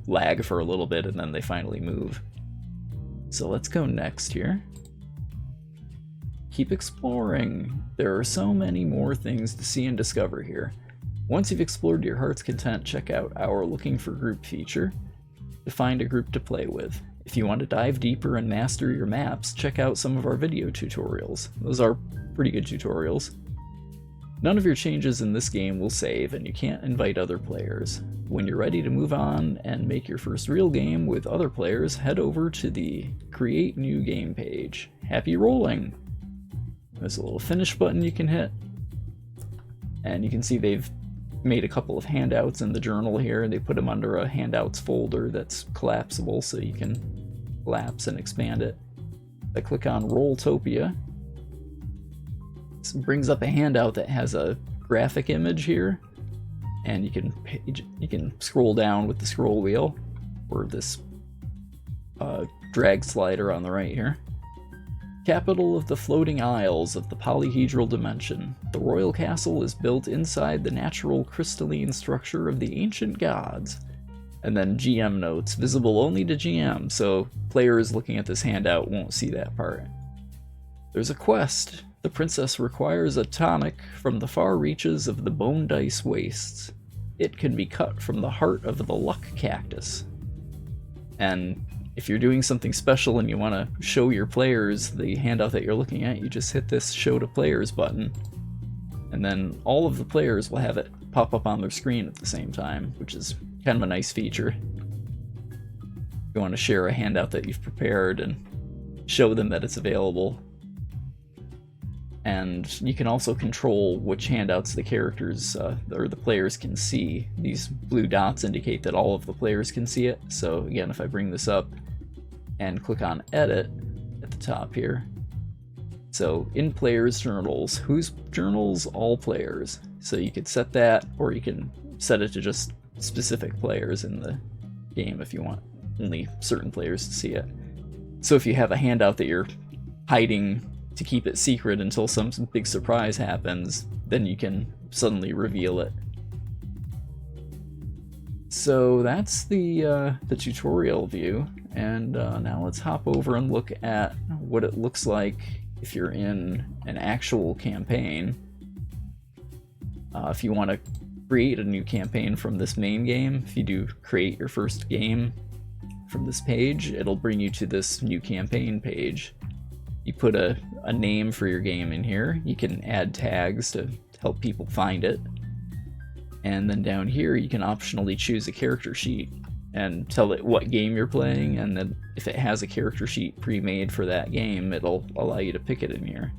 lag for a little bit, and then they finally move. So let's go next here. Keep exploring. There are so many more things to see and discover here. Once you've explored to your heart's content, check out our Looking for Group feature to find a group to play with. If you want to dive deeper and master your maps, check out some of our video tutorials. Those are pretty good tutorials. None of your changes in this game will save, and you can't invite other players. When you're ready to move on and make your first real game with other players, head over to the Create New Game page. Happy rolling! There's a little finish button you can hit, and you can see they've made a couple of handouts in the journal here. They put them under a handouts folder that's collapsible, so you can collapse and expand it. I click on Roll20. This brings up a handout that has a graphic image here, and you can scroll down with the scroll wheel, or this drag slider on the right here. Capital of the floating isles of the polyhedral dimension. The royal castle is built inside the natural crystalline structure of the ancient gods. And then GM notes, visible only to GM, so players looking at this handout won't see that part. There's a quest. The princess requires a tonic from the far reaches of the Bone Dice Wastes. It can be cut from the heart of the Luck Cactus. And if you're doing something special and you want to show your players the handout that you're looking at, you just hit this Show to Players button, and then all of the players will have it pop up on their screen at the same time, which is kind of a nice feature. You want to share a handout that you've prepared and show them that it's available. And you can also control which handouts the characters or the players can see. These blue dots indicate that all of the players can see it. So again, if I bring this up and click on Edit at the top here, So in players' journals, whose journals? All players. So you could set that, or you can set it to just specific players in the game if you want only certain players to see it. So if you have a handout that you're hiding to keep it secret until some big surprise happens, then you can suddenly reveal it. So that's the tutorial view, and now let's hop over and look at what it looks like if you're in an actual campaign. If you want to create a new campaign from this main game, if you do create your first game from this page, it'll bring you to this new campaign page. You put a name for your game in here. You can add tags to help people find it. And then down here you can optionally choose a character sheet and tell it what game you're playing, and then if it has a character sheet pre-made for that game, it'll allow you to pick it in here.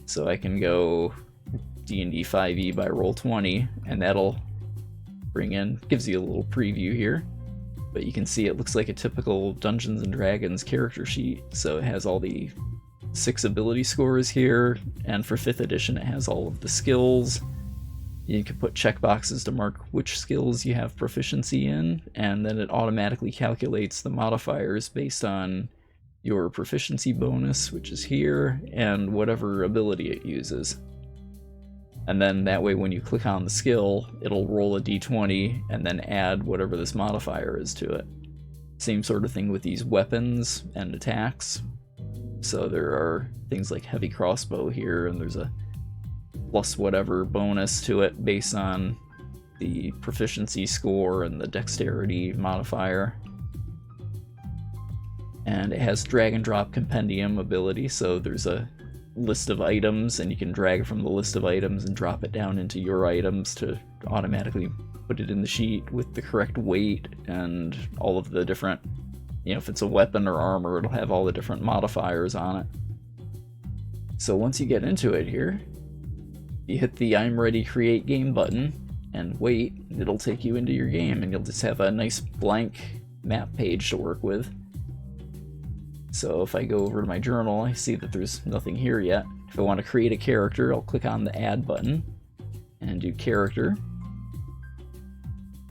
So I can go D&D 5e by Roll20, and that'll bring in, gives you a little preview here, but you can see it looks like a typical Dungeons and Dragons character sheet. So it has all the 6 ability scores here, and for 5th edition it has all of the skills. You can put checkboxes to mark which skills you have proficiency in, and then it automatically calculates the modifiers based on your proficiency bonus, which is here, and whatever ability it uses. And then that way when you click on the skill, it'll roll a d20 and then add whatever this modifier is to it. Same sort of thing with these weapons and attacks. So there are things like heavy crossbow here, and there's a plus whatever bonus to it based on the proficiency score and the dexterity modifier. And it has drag and drop compendium ability, so there's a list of items and you can drag from the list of items and drop it down into your items to automatically put it in the sheet with the correct weight and all of the different, if it's a weapon or armor, it'll have all the different modifiers on it. So once you get into it here, you hit the I'm ready create game button and wait, it'll take you into your game and you'll just have a nice blank map page to work with. So if I go over to my journal, I see that there's nothing here yet. If I want to create a character, I'll click on the add button and do character.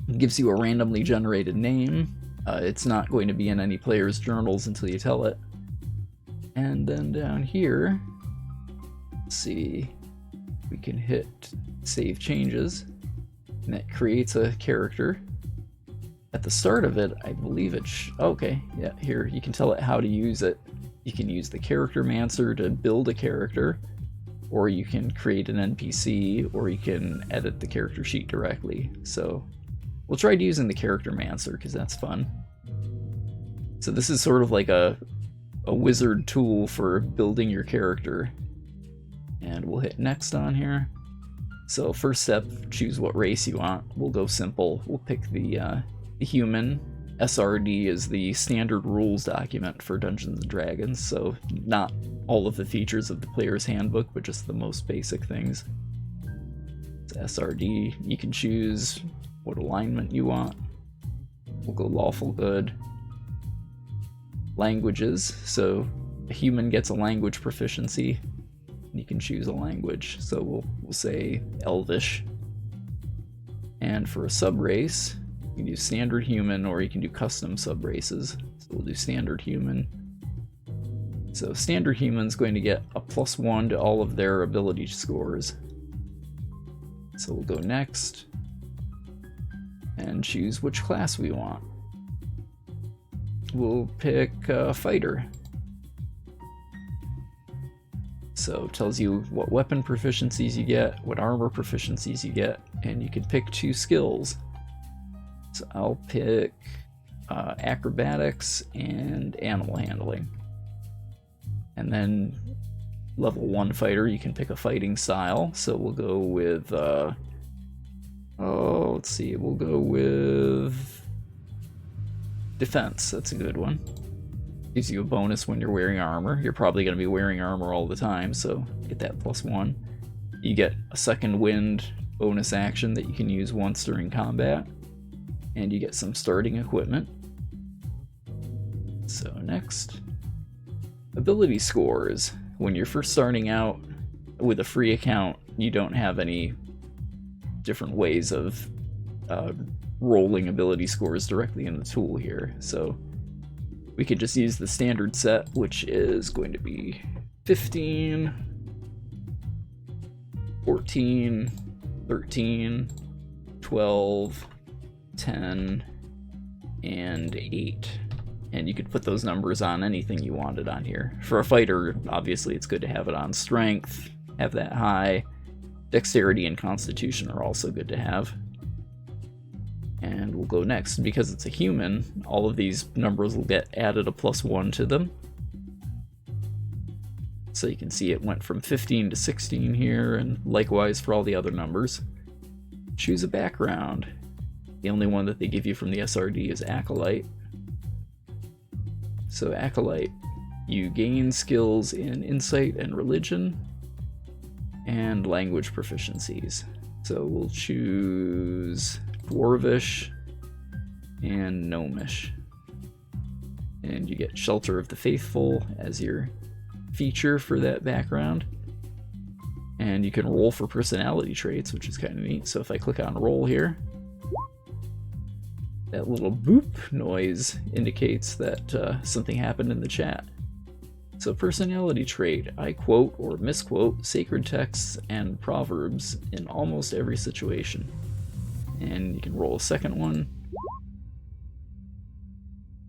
It gives you a randomly generated name. It's not going to be in any player's journals until you tell it. And then down here, let's see, we can hit save changes, and that creates a character. At the start of it, I believe okay, yeah, here you can tell it how to use it. You can use the character mancer to build a character, or you can create an NPC, or you can edit the character sheet directly. So we'll try using the character mancer because that's fun. So this is sort of like a wizard tool for building your character. And we'll hit next on here. So first step, choose what race you want. We'll go simple. We'll pick the human. SRD is the standard rules document for Dungeons and Dragons, so not all of the features of the player's handbook, but just the most basic things. So SRD, you can choose what alignment you want. We'll go lawful good. Languages, so a human gets a language proficiency. You can choose a language, so we'll say Elvish. And for a subrace, you can do standard human, or you can do custom subraces. So we'll do standard human. So standard human's going to get a +1 to all of their ability scores. So we'll go next and choose which class we want. We'll pick fighter. So it tells you what weapon proficiencies you get, what armor proficiencies you get, and you can pick 2 skills. So I'll pick acrobatics and animal handling. And then level 1 fighter, you can pick a fighting style. So we'll go with, let's see, we'll go with defense. That's a good one. Gives you a bonus when you're wearing armor. You're probably going to be wearing armor all the time, so get that +1. You get a second wind bonus action that you can use once during combat, and you get some starting equipment. So next, ability scores. when you're first starting out with a free account, you don't have any different ways of rolling ability scores directly in the tool here. So we could just use the standard set, which is going to be 15, 14, 13, 12, 10, and 8. And you could put those numbers on anything you wanted on here. For a fighter, obviously it's good to have it on strength, have that high. Dexterity and constitution are also good to have. And we'll go next. Because it's a human, all of these numbers will get added a +1 to them. So you can see it went from 15 to 16 here, and likewise for all the other numbers. Choose a background. The only one that they give you from the SRD is Acolyte. So Acolyte, you gain skills in Insight and Religion, and language proficiencies. So we'll choose Dwarvish and Gnomish. And you get Shelter of the Faithful as your feature for that background. And you can roll for personality traits, which is kind of neat. So if I click on roll here, that little boop noise indicates that something happened in the chat. So personality trait, I quote or misquote sacred texts and proverbs in almost every situation. And you can roll a second one.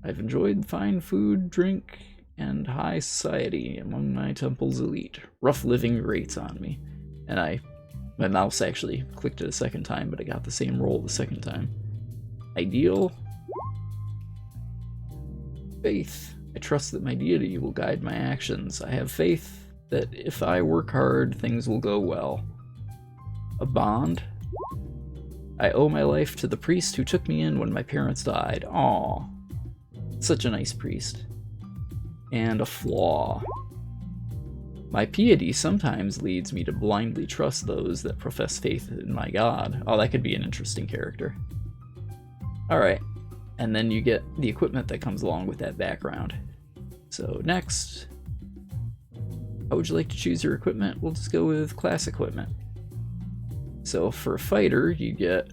I've enjoyed fine food, drink, and high society among my temple's elite. Rough living grates on me. And my mouse actually clicked it a second time, but I got the same roll the second time. Ideal. Faith. I trust that my deity will guide my actions. I have faith that if I work hard, things will go well. A bond. I owe my life to the priest who took me in when my parents died. Aw. Such a nice priest. And a flaw. My piety sometimes leads me to blindly trust those that profess faith in my God. Oh, that could be an interesting character. Alright, and then you get the equipment that comes along with that background. So next, how would you like to choose your equipment? We'll just go with class equipment. So for a fighter, you get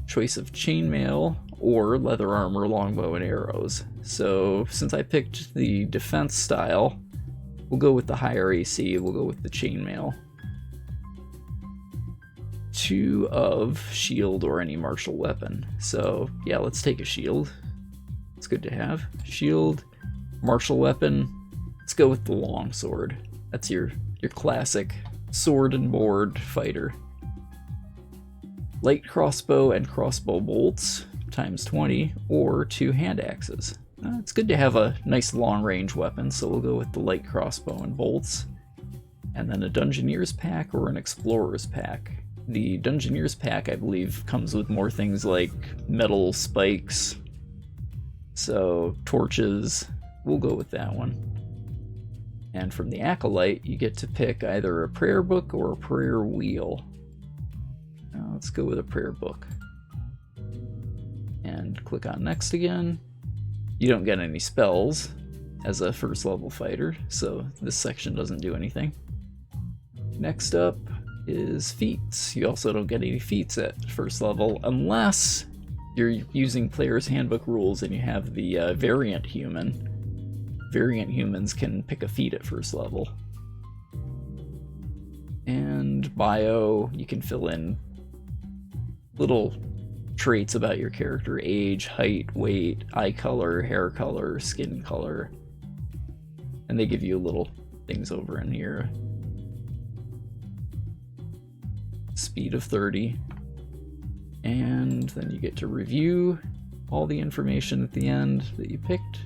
choice of chainmail or leather armor, longbow, and arrows. So since I picked the defense style, we'll go with the higher AC, we'll go with the chainmail. 2 of shield or any martial weapon. So yeah, let's take a shield. It's good to have. Shield, martial weapon, let's go with the longsword. That's your classic sword and board fighter. Light crossbow and crossbow bolts, times 20, or 2 hand axes. It's good to have a nice long-range weapon, so we'll go with the light crossbow and bolts. And then a Dungeoneer's pack or an Explorer's pack. The Dungeoneer's pack, I believe, comes with more things like metal spikes, so torches. We'll go with that one. And from the Acolyte, you get to pick either a prayer book or a prayer wheel. Let's go with a prayer book. And click on next again. You don't get any spells as a first level fighter, so this section doesn't do anything. Next up is feats. You also don't get any feats at first level unless you're using Player's Handbook rules and you have the variant human. Variant humans can pick a feat at first level. And bio, you can fill in little traits about your character: age, height, weight, eye color, hair color, skin color. And they give you little things over in here. Speed of 30. And then you get to review all the information at the end that you picked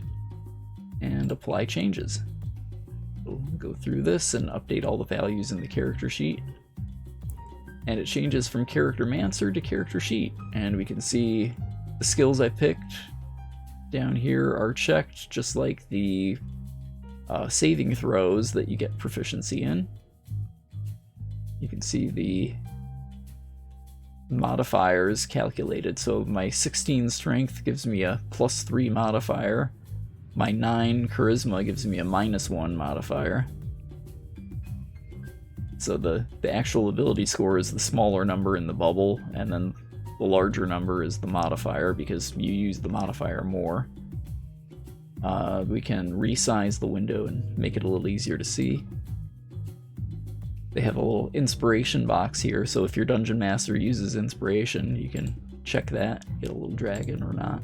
and apply changes. We'll go through this and update all the values in the character sheet. And it changes from Character Mancer to Character Sheet. And we can see the skills I picked down here are checked, just like the saving throws that you get proficiency in. You can see the modifiers calculated. So my 16 strength gives me a +3 modifier. My 9 charisma gives me a -1 modifier. So the actual ability score is the smaller number in the bubble, and then the larger number is the modifier because you use the modifier more. We can resize the window and make it a little easier to see. They have a little inspiration box here, so if your dungeon master uses inspiration, you can check that, get a little dragon or not.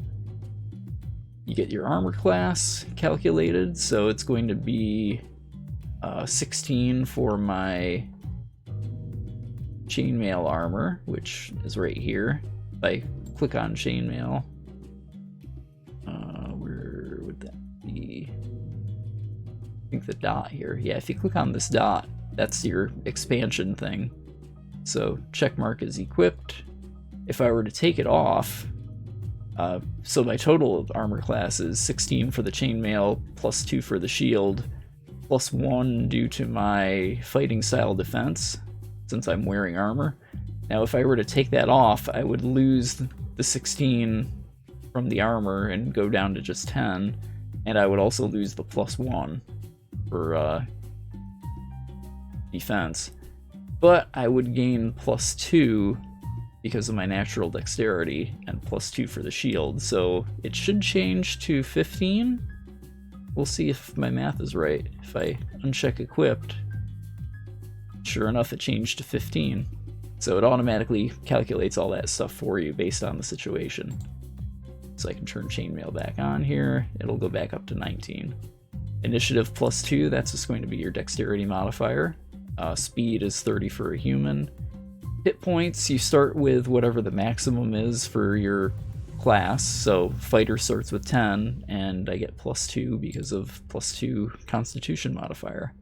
You get your armor class calculated, so it's going to be 16 for my chainmail armor, which is right here. If I click on chainmail, where would that be? I think the dot here. Yeah, if you click on this dot, that's your expansion thing. So checkmark is equipped. If I were to take it off, so my total armor class is 16 for the chainmail, plus 2 for the shield, plus 1 due to my fighting style defense, since I'm wearing armor. Now if I were to take that off, I would lose the 16 from the armor and go down to just 10, and I would also lose the plus 1 for defense. But I would gain plus 2 because of my natural dexterity, and plus 2 for the shield, so it should change to 15. We'll see if my math is right. If I uncheck equipped, sure enough it changed to 15. So it automatically calculates all that stuff for you based on the situation. So I can turn chainmail back on here, it'll go back up to 19. Initiative plus 2, that's just going to be your dexterity modifier. Speed is 30 for a human. Hit points, you start with whatever the maximum is for your class, so fighter starts with 10, and I get plus 2 because of plus 2 constitution modifier.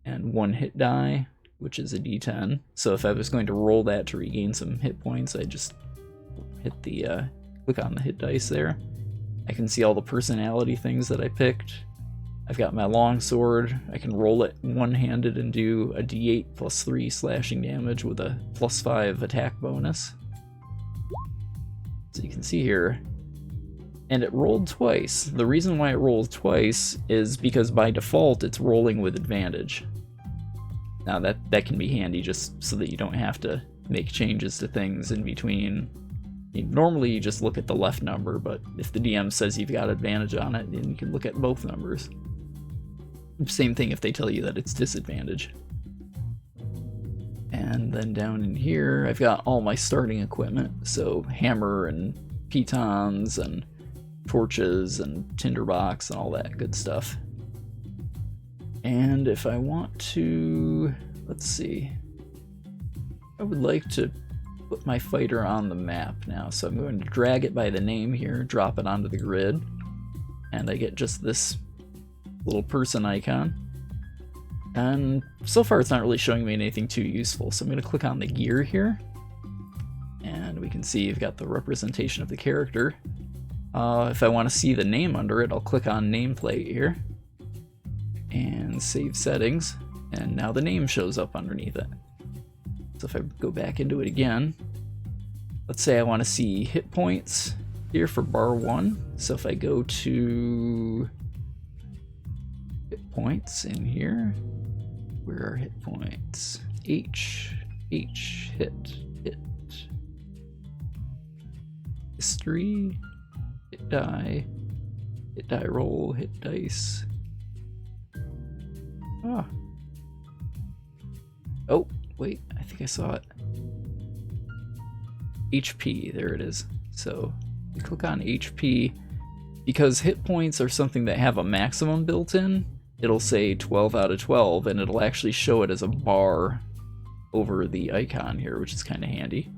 And 1 hit die, which is a d10, so if I was going to roll that to regain some hit points, I just hit the, click on the hit dice there. I can see all the personality things that I picked. I've got my longsword. I can roll it one-handed and do a d8 plus 3 slashing damage with a plus 5 attack bonus. So you can see here, and it rolled twice. The reason why it rolled twice is because by default it's rolling with advantage. Now that can be handy just so that you don't have to make changes to things in between. Normally you just look at the left number, but if the DM says you've got advantage on it, then you can look at both numbers. Same thing if they tell you that it's disadvantage. And then down in here, I've got all my starting equipment, so hammer and pitons and torches and tinderbox and all that good stuff. And if I want to, let's see, I would like to put my fighter on the map now, so I'm going to drag it by the name here, drop it onto the grid, and I get just this little person icon. And so far it's not really showing me anything too useful, so I'm going to click on the gear here, and we can see you've got the representation of the character. If I want to see the name under it, I'll click on nameplate here, and save settings, and now the name shows up underneath it. So if I go back into it again, let's say I want to see hit points here for bar 1, so if I go to hit points in here, where are hit points? H, hit, history, hit die roll, hit dice. Oh, wait, I think I saw it. HP, there it is. So you click on HP, because hit points are something that have a maximum built in, it'll say 12 out of 12, and it'll actually show it as a bar over the icon here, which is kind of handy.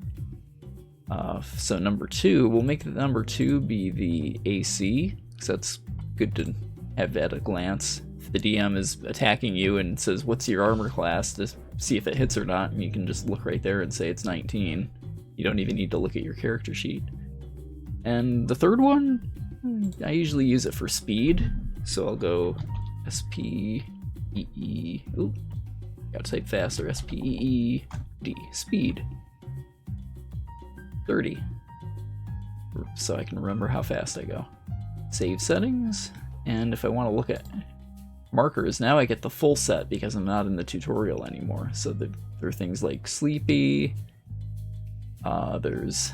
So number 2, we'll make the number 2 be the AC, because that's good to have at a glance. If the DM is attacking you and says, what's your armor class, to see if it hits or not, and you can just look right there and say it's 19. You don't even need to look at your character sheet. And the third one, I usually use it for speed, so I'll go S-P-E-E, ooh, gotta type faster, S-P-E-E-D, speed, 30, so I can remember how fast I go. Save settings, and if I want to look at markers, now I get the full set because I'm not in the tutorial anymore. So there are things like Sleepy, there's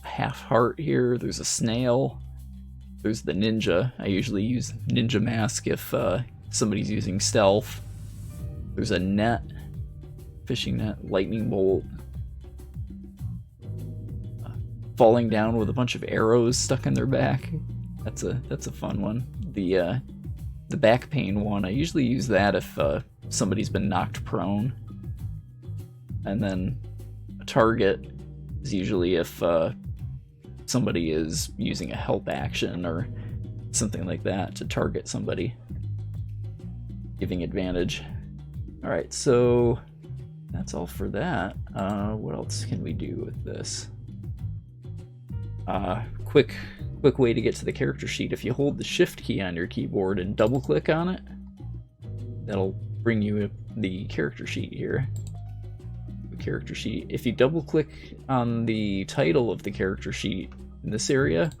a half heart here, there's a snail, there's the ninja. I usually use ninja mask if somebody's using stealth. There's a net, fishing net, lightning bolt, falling down with a bunch of arrows stuck in their back. That's a fun one. The back pain one, I usually use that if somebody's been knocked prone. And then a target is usually if somebody is using a help action or something like that to target somebody, giving advantage. Alright, so that's all for that. What else can we do with this? Quick way to get to the character sheet. If you hold the shift key on your keyboard and double click on it, that'll bring you the character sheet here. The character sheet. If you double click on the title of the character sheet in this area,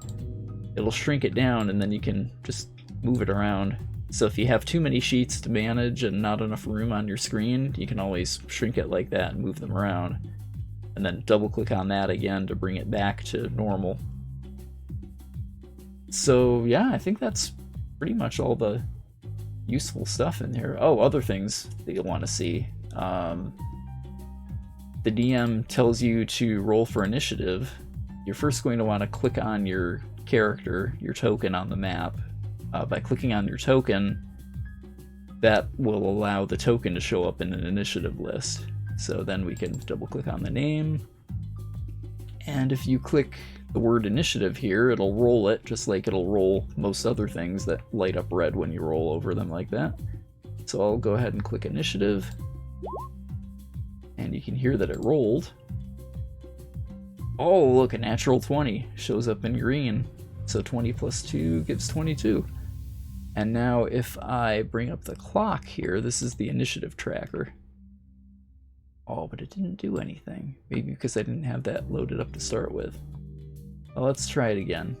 it'll shrink it down and then you can just move it around. So if you have too many sheets to manage and not enough room on your screen, you can always shrink it like that and move them around. And then double click on that again to bring it back to normal. So yeah, I think that's pretty much all the useful stuff in here. Oh, other things that you'll want to see. The DM tells you to roll for initiative. You're first going to want to click on your character, your token on the map. By clicking on your token, that will allow the token to show up in an initiative list. So then we can double click on the name. And if you click the word initiative here, it'll roll it just like it'll roll most other things that light up red when you roll over them like that. So I'll go ahead and click initiative. And you can hear that it rolled. Oh, look, a natural 20 shows up in green. So 20 plus 2 gives 22. And now if I bring up the clock here, this is the initiative tracker. Oh, but it didn't do anything. Maybe because I didn't have that loaded up to start with. Well, let's try it again.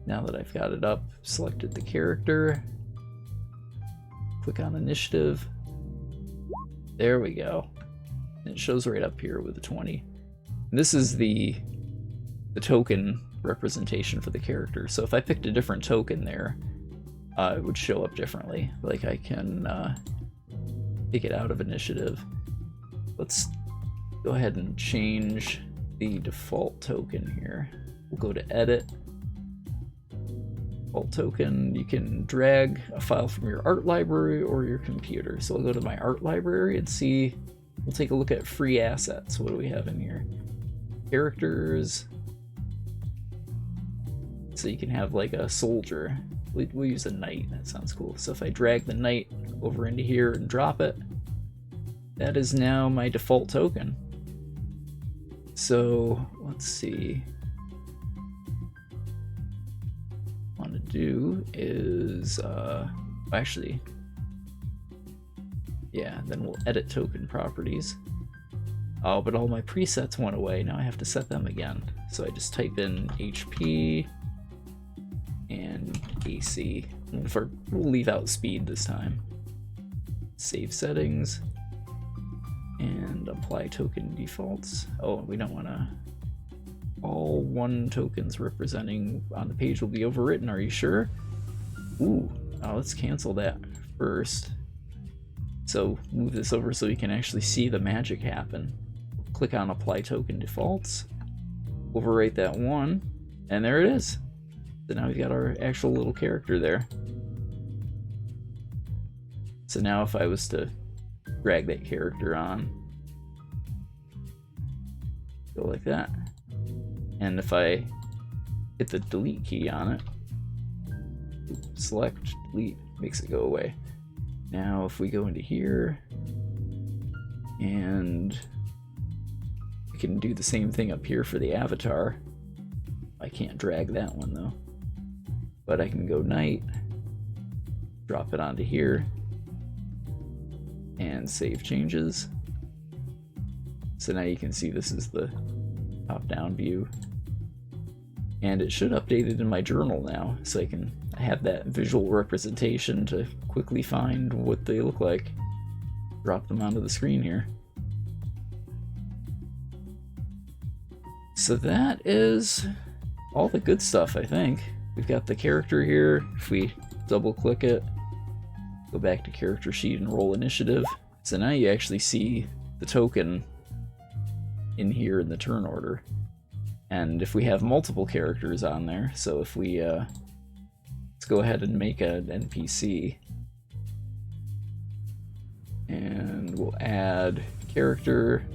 Now that I've got it up, selected the character, click on initiative. There we go. And it shows right up here with the 20. And this is the token representation for the character. So if I picked a different token there, it would show up differently. Like I can take it out of initiative. Let's go ahead and change the default token here. We'll go to edit, default token. You can drag a file from your art library or your computer. So I'll go to my art library and see, we'll take a look at free assets. What do we have in here? Characters. So you can have like a soldier. We'll use a knight, that sounds cool. So if I drag the knight over into here and drop it, that is now my default token. So let's see. What I want to do is, actually, yeah, then we'll edit token properties. Oh, but all my presets went away. Now I have to set them again. So I just type in HP and AC. And we'll leave out speed this time. Save settings and apply token defaults. Oh, we don't want to. All one tokens representing on the page will be overwritten. Are you sure? Ooh, oh, let's cancel that first. So move this over so you can actually see the magic happen. Click on apply token defaults, overwrite that one, and there it is. So now we've got our actual little character there. So now if I was to drag that character on, go like that. And if I hit the delete key on it, select, delete, makes it go away. Now if we go into here, and we can do the same thing up here for the avatar. I can't drag that one though. But I can go knight, drop it onto here, and save changes. So now you can see this is the top-down view. And it should update it in my journal now, so I can have that visual representation to quickly find what they look like. Drop them onto the screen here. So that is all the good stuff, I think. We've got the character here. If we double click it, go back to character sheet and roll initiative. So now you actually see the token in here in the turn order. And if we have multiple characters on there, so if we let's go ahead and make an NPC, and we'll add character,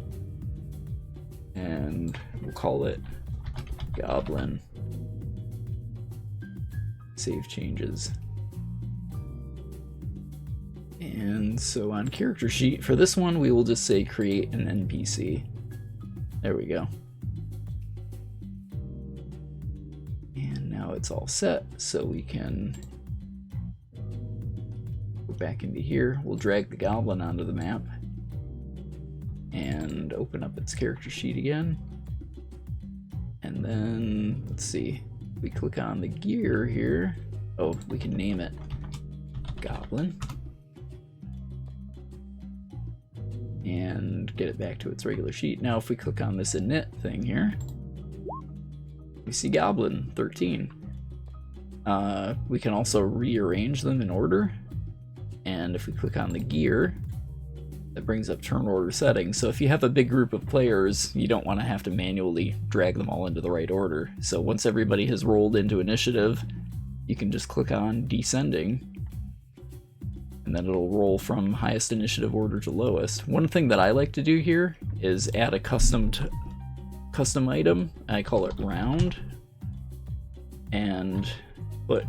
and we'll call it Goblin. Save changes. And so on character sheet, for this one, we will just say create an NPC. There we go. And now it's all set, so we can go back into here. We'll drag the goblin onto the map and open up its character sheet again. And then, let's see, we click on the gear here. Oh, we can name it Goblin. And get it back to its regular sheet. Now if we click on this init thing here, we see Goblin 13. We can also rearrange them in order. And if we click on the gear, that brings up turn order settings. So if you have a big group of players, you don't want to have to manually drag them all into the right order. So once everybody has rolled into initiative, you can just click on descending, and then it'll roll from highest initiative order to lowest. One thing that I like to do here is add a custom item. I call it round, and put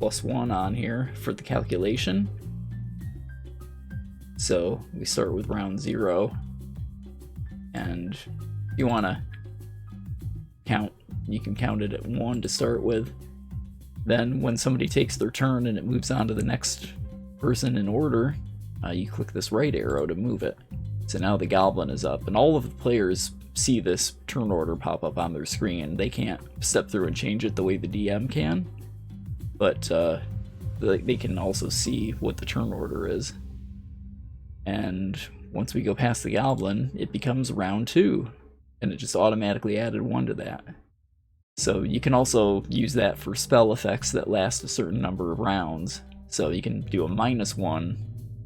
+1 on here for the calculation. So we start with round 0, and if you want to count, you can count it at 1 to start with. Then when somebody takes their turn and it moves on to the next person in order, you click this right arrow to move it. So now the goblin is up, and all of the players see this turn order pop up on their screen. They can't step through and change it the way the DM can, but they can also see what the turn order is. And once we go past the goblin, it becomes round 2, and it just automatically added 1 to that. So you can also use that for spell effects that last a certain number of rounds. So you can do a -1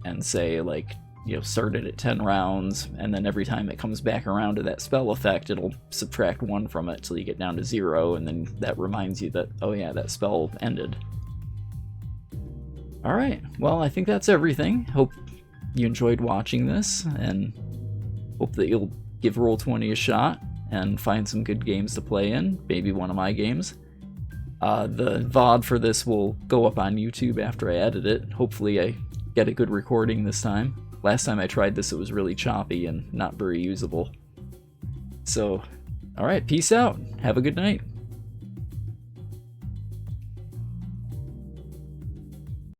and say, like, you know, start it at 10 rounds, and then every time it comes back around to that spell effect, it'll subtract 1 from it till you get down to 0, and then that reminds you that, oh yeah, that spell ended. Alright, well, I think that's everything. Hope you enjoyed watching this, and hope that you'll give Roll20 a shot and find some good games to play in, maybe one of my games. The VOD for this will go up on YouTube after I edit it. Hopefully I get a good recording this time. Last time I tried this, it was really choppy and not very usable. So, alright, peace out. Have a good night.